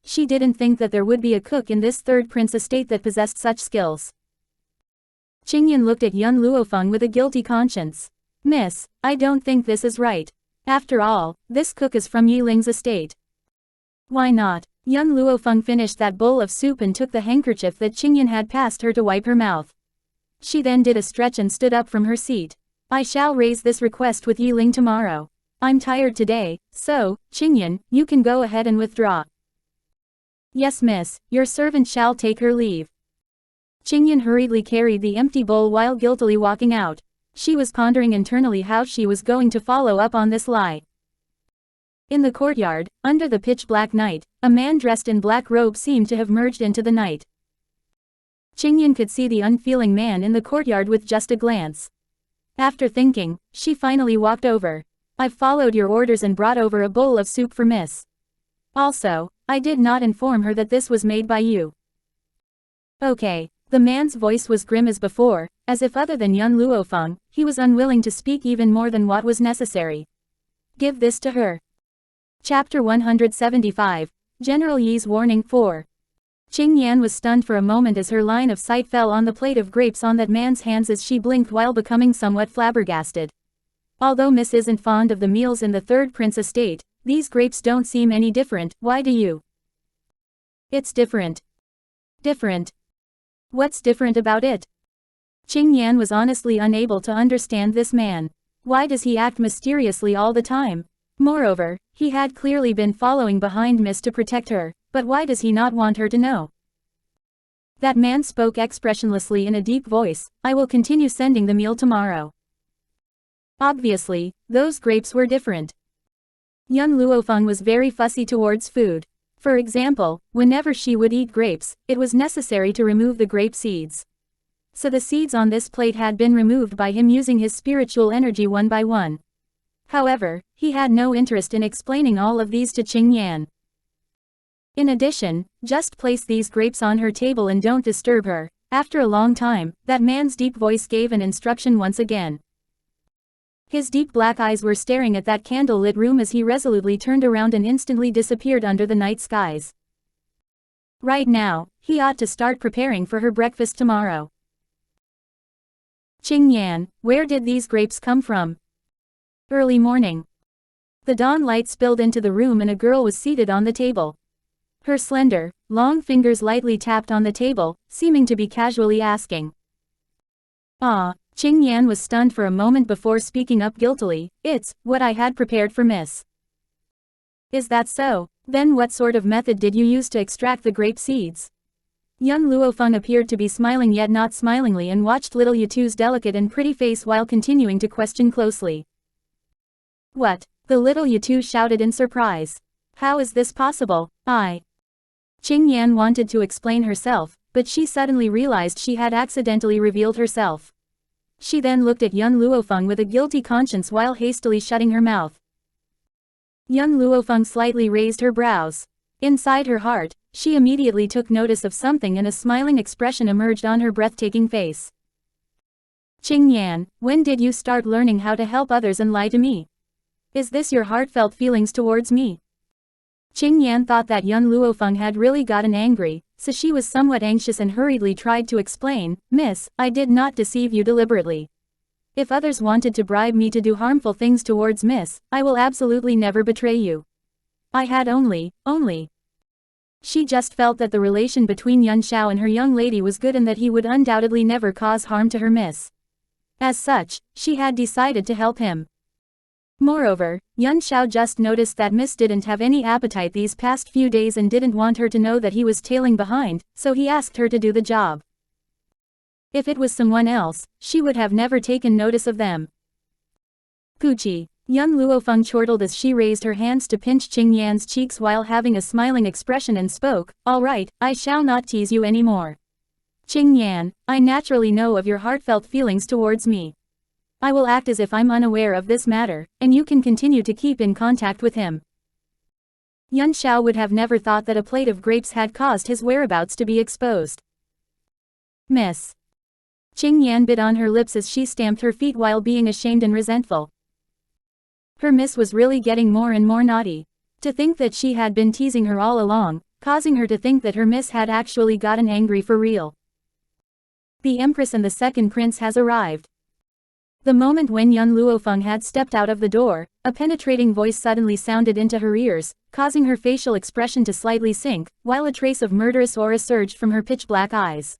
She didn't think that there would be a cook in this third prince estate that possessed such skills. Qingyan looked at Yun Luo Feng with a guilty conscience. Miss, I don't think this is right. After all, this cook is from Yi Ling's estate. Why not? Yun Luo Feng finished that bowl of soup and took the handkerchief that Qingyan had passed her to wipe her mouth. She then did a stretch and stood up from her seat. I shall raise this request with Yi Ling tomorrow. I'm tired today, so, Qingyan, you can go ahead and withdraw. Yes miss, your servant shall take her leave. Qingyan hurriedly carried the empty bowl while guiltily walking out. She was pondering internally how she was going to follow up on this lie. In the courtyard, under the pitch-black night, a man dressed in black robe seemed to have merged into the night. Qingyan could see the unfeeling man in the courtyard with just a glance. After thinking, she finally walked over. I've followed your orders and brought over a bowl of soup for Miss. Also, I did not inform her that this was made by you. Okay. The man's voice was grim as before, as if other than young Luo Feng, he was unwilling to speak even more than what was necessary. Give this to her. Chapter 175, General Yi's Warning 4. Qing Yan was stunned for a moment as her line of sight fell on the plate of grapes on that man's hands as she blinked while becoming somewhat flabbergasted. Although Miss isn't fond of the meals in the third prince estate, these grapes don't seem any different. Why do you? It's different. Different. What's different about it? Qing Yan was honestly unable to understand this man. Why does he act mysteriously all the time? Moreover, he had clearly been following behind Miss to protect her, but why does he not want her to know? That man spoke expressionlessly in a deep voice. I will continue sending the meal tomorrow. Obviously, those grapes were different. Young Luo Feng was very fussy towards food. For example, whenever she would eat grapes, it was necessary to remove the grape seeds. So the seeds on this plate had been removed by him using his spiritual energy one by one. However, he had no interest in explaining all of these to Qing Yan. In addition, just place these grapes on her table and don't disturb her. After a long time, that man's deep voice gave an instruction once again. His deep black eyes were staring at that candle-lit room as he resolutely turned around and instantly disappeared under the night skies. Right now, he ought to start preparing for her breakfast tomorrow. Qing Yan, where did these grapes come from? Early morning. The dawn light spilled into the room and a girl was seated on the table. Her slender, long fingers lightly tapped on the table, seeming to be casually asking. Ah. Qing Yan was stunned for a moment before speaking up guiltily. It's what I had prepared for Miss. Is that so? Then what sort of method did you use to extract the grape seeds? Young Luo Feng appeared to be smiling yet not smilingly and watched little Yatu's delicate and pretty face while continuing to question closely. What? The little Yatu shouted in surprise. How is this possible? Qing Yan wanted to explain herself, but she suddenly realized she had accidentally revealed herself. She then looked at young Luo Feng with a guilty conscience while hastily shutting her mouth. Young Luo Feng slightly raised her brows. Inside her heart, she immediately took notice of something and a smiling expression emerged on her breathtaking face. Qing Yan, when did you start learning how to help others and lie to me? Is this your heartfelt feelings towards me? Qing Yan thought that young Luo Feng had really gotten angry, so she was somewhat anxious and hurriedly tried to explain, Miss, I did not deceive you deliberately. If others wanted to bribe me to do harmful things towards Miss, I will absolutely never betray you. I had only. She just felt that the relation between Yun Xiao and her young lady was good and that he would undoubtedly never cause harm to her Miss. As such, she had decided to help him. Moreover, Yun Xiao just noticed that Miss didn't have any appetite these past few days and didn't want her to know that he was tailing behind, so he asked her to do the job. If it was someone else, she would have never taken notice of them. Gucci. Young Luo Feng chortled as she raised her hands to pinch Qing Yan's cheeks while having a smiling expression and spoke, all right, I shall not tease you anymore. Qing Yan, I naturally know of your heartfelt feelings towards me. I will act as if I'm unaware of this matter, and you can continue to keep in contact with him. Yun Xiao would have never thought that a plate of grapes had caused his whereabouts to be exposed. Miss. Qing Yan bit on her lips as she stamped her feet while being ashamed and resentful. Her Miss was really getting more and more naughty. To think that she had been teasing her all along, causing her to think that her Miss had actually gotten angry for real. The Empress and the second prince has arrived. The moment when young Luo Feng had stepped out of the door, a penetrating voice suddenly sounded into her ears, causing her facial expression to slightly sink, while a trace of murderous aura surged from her pitch-black eyes.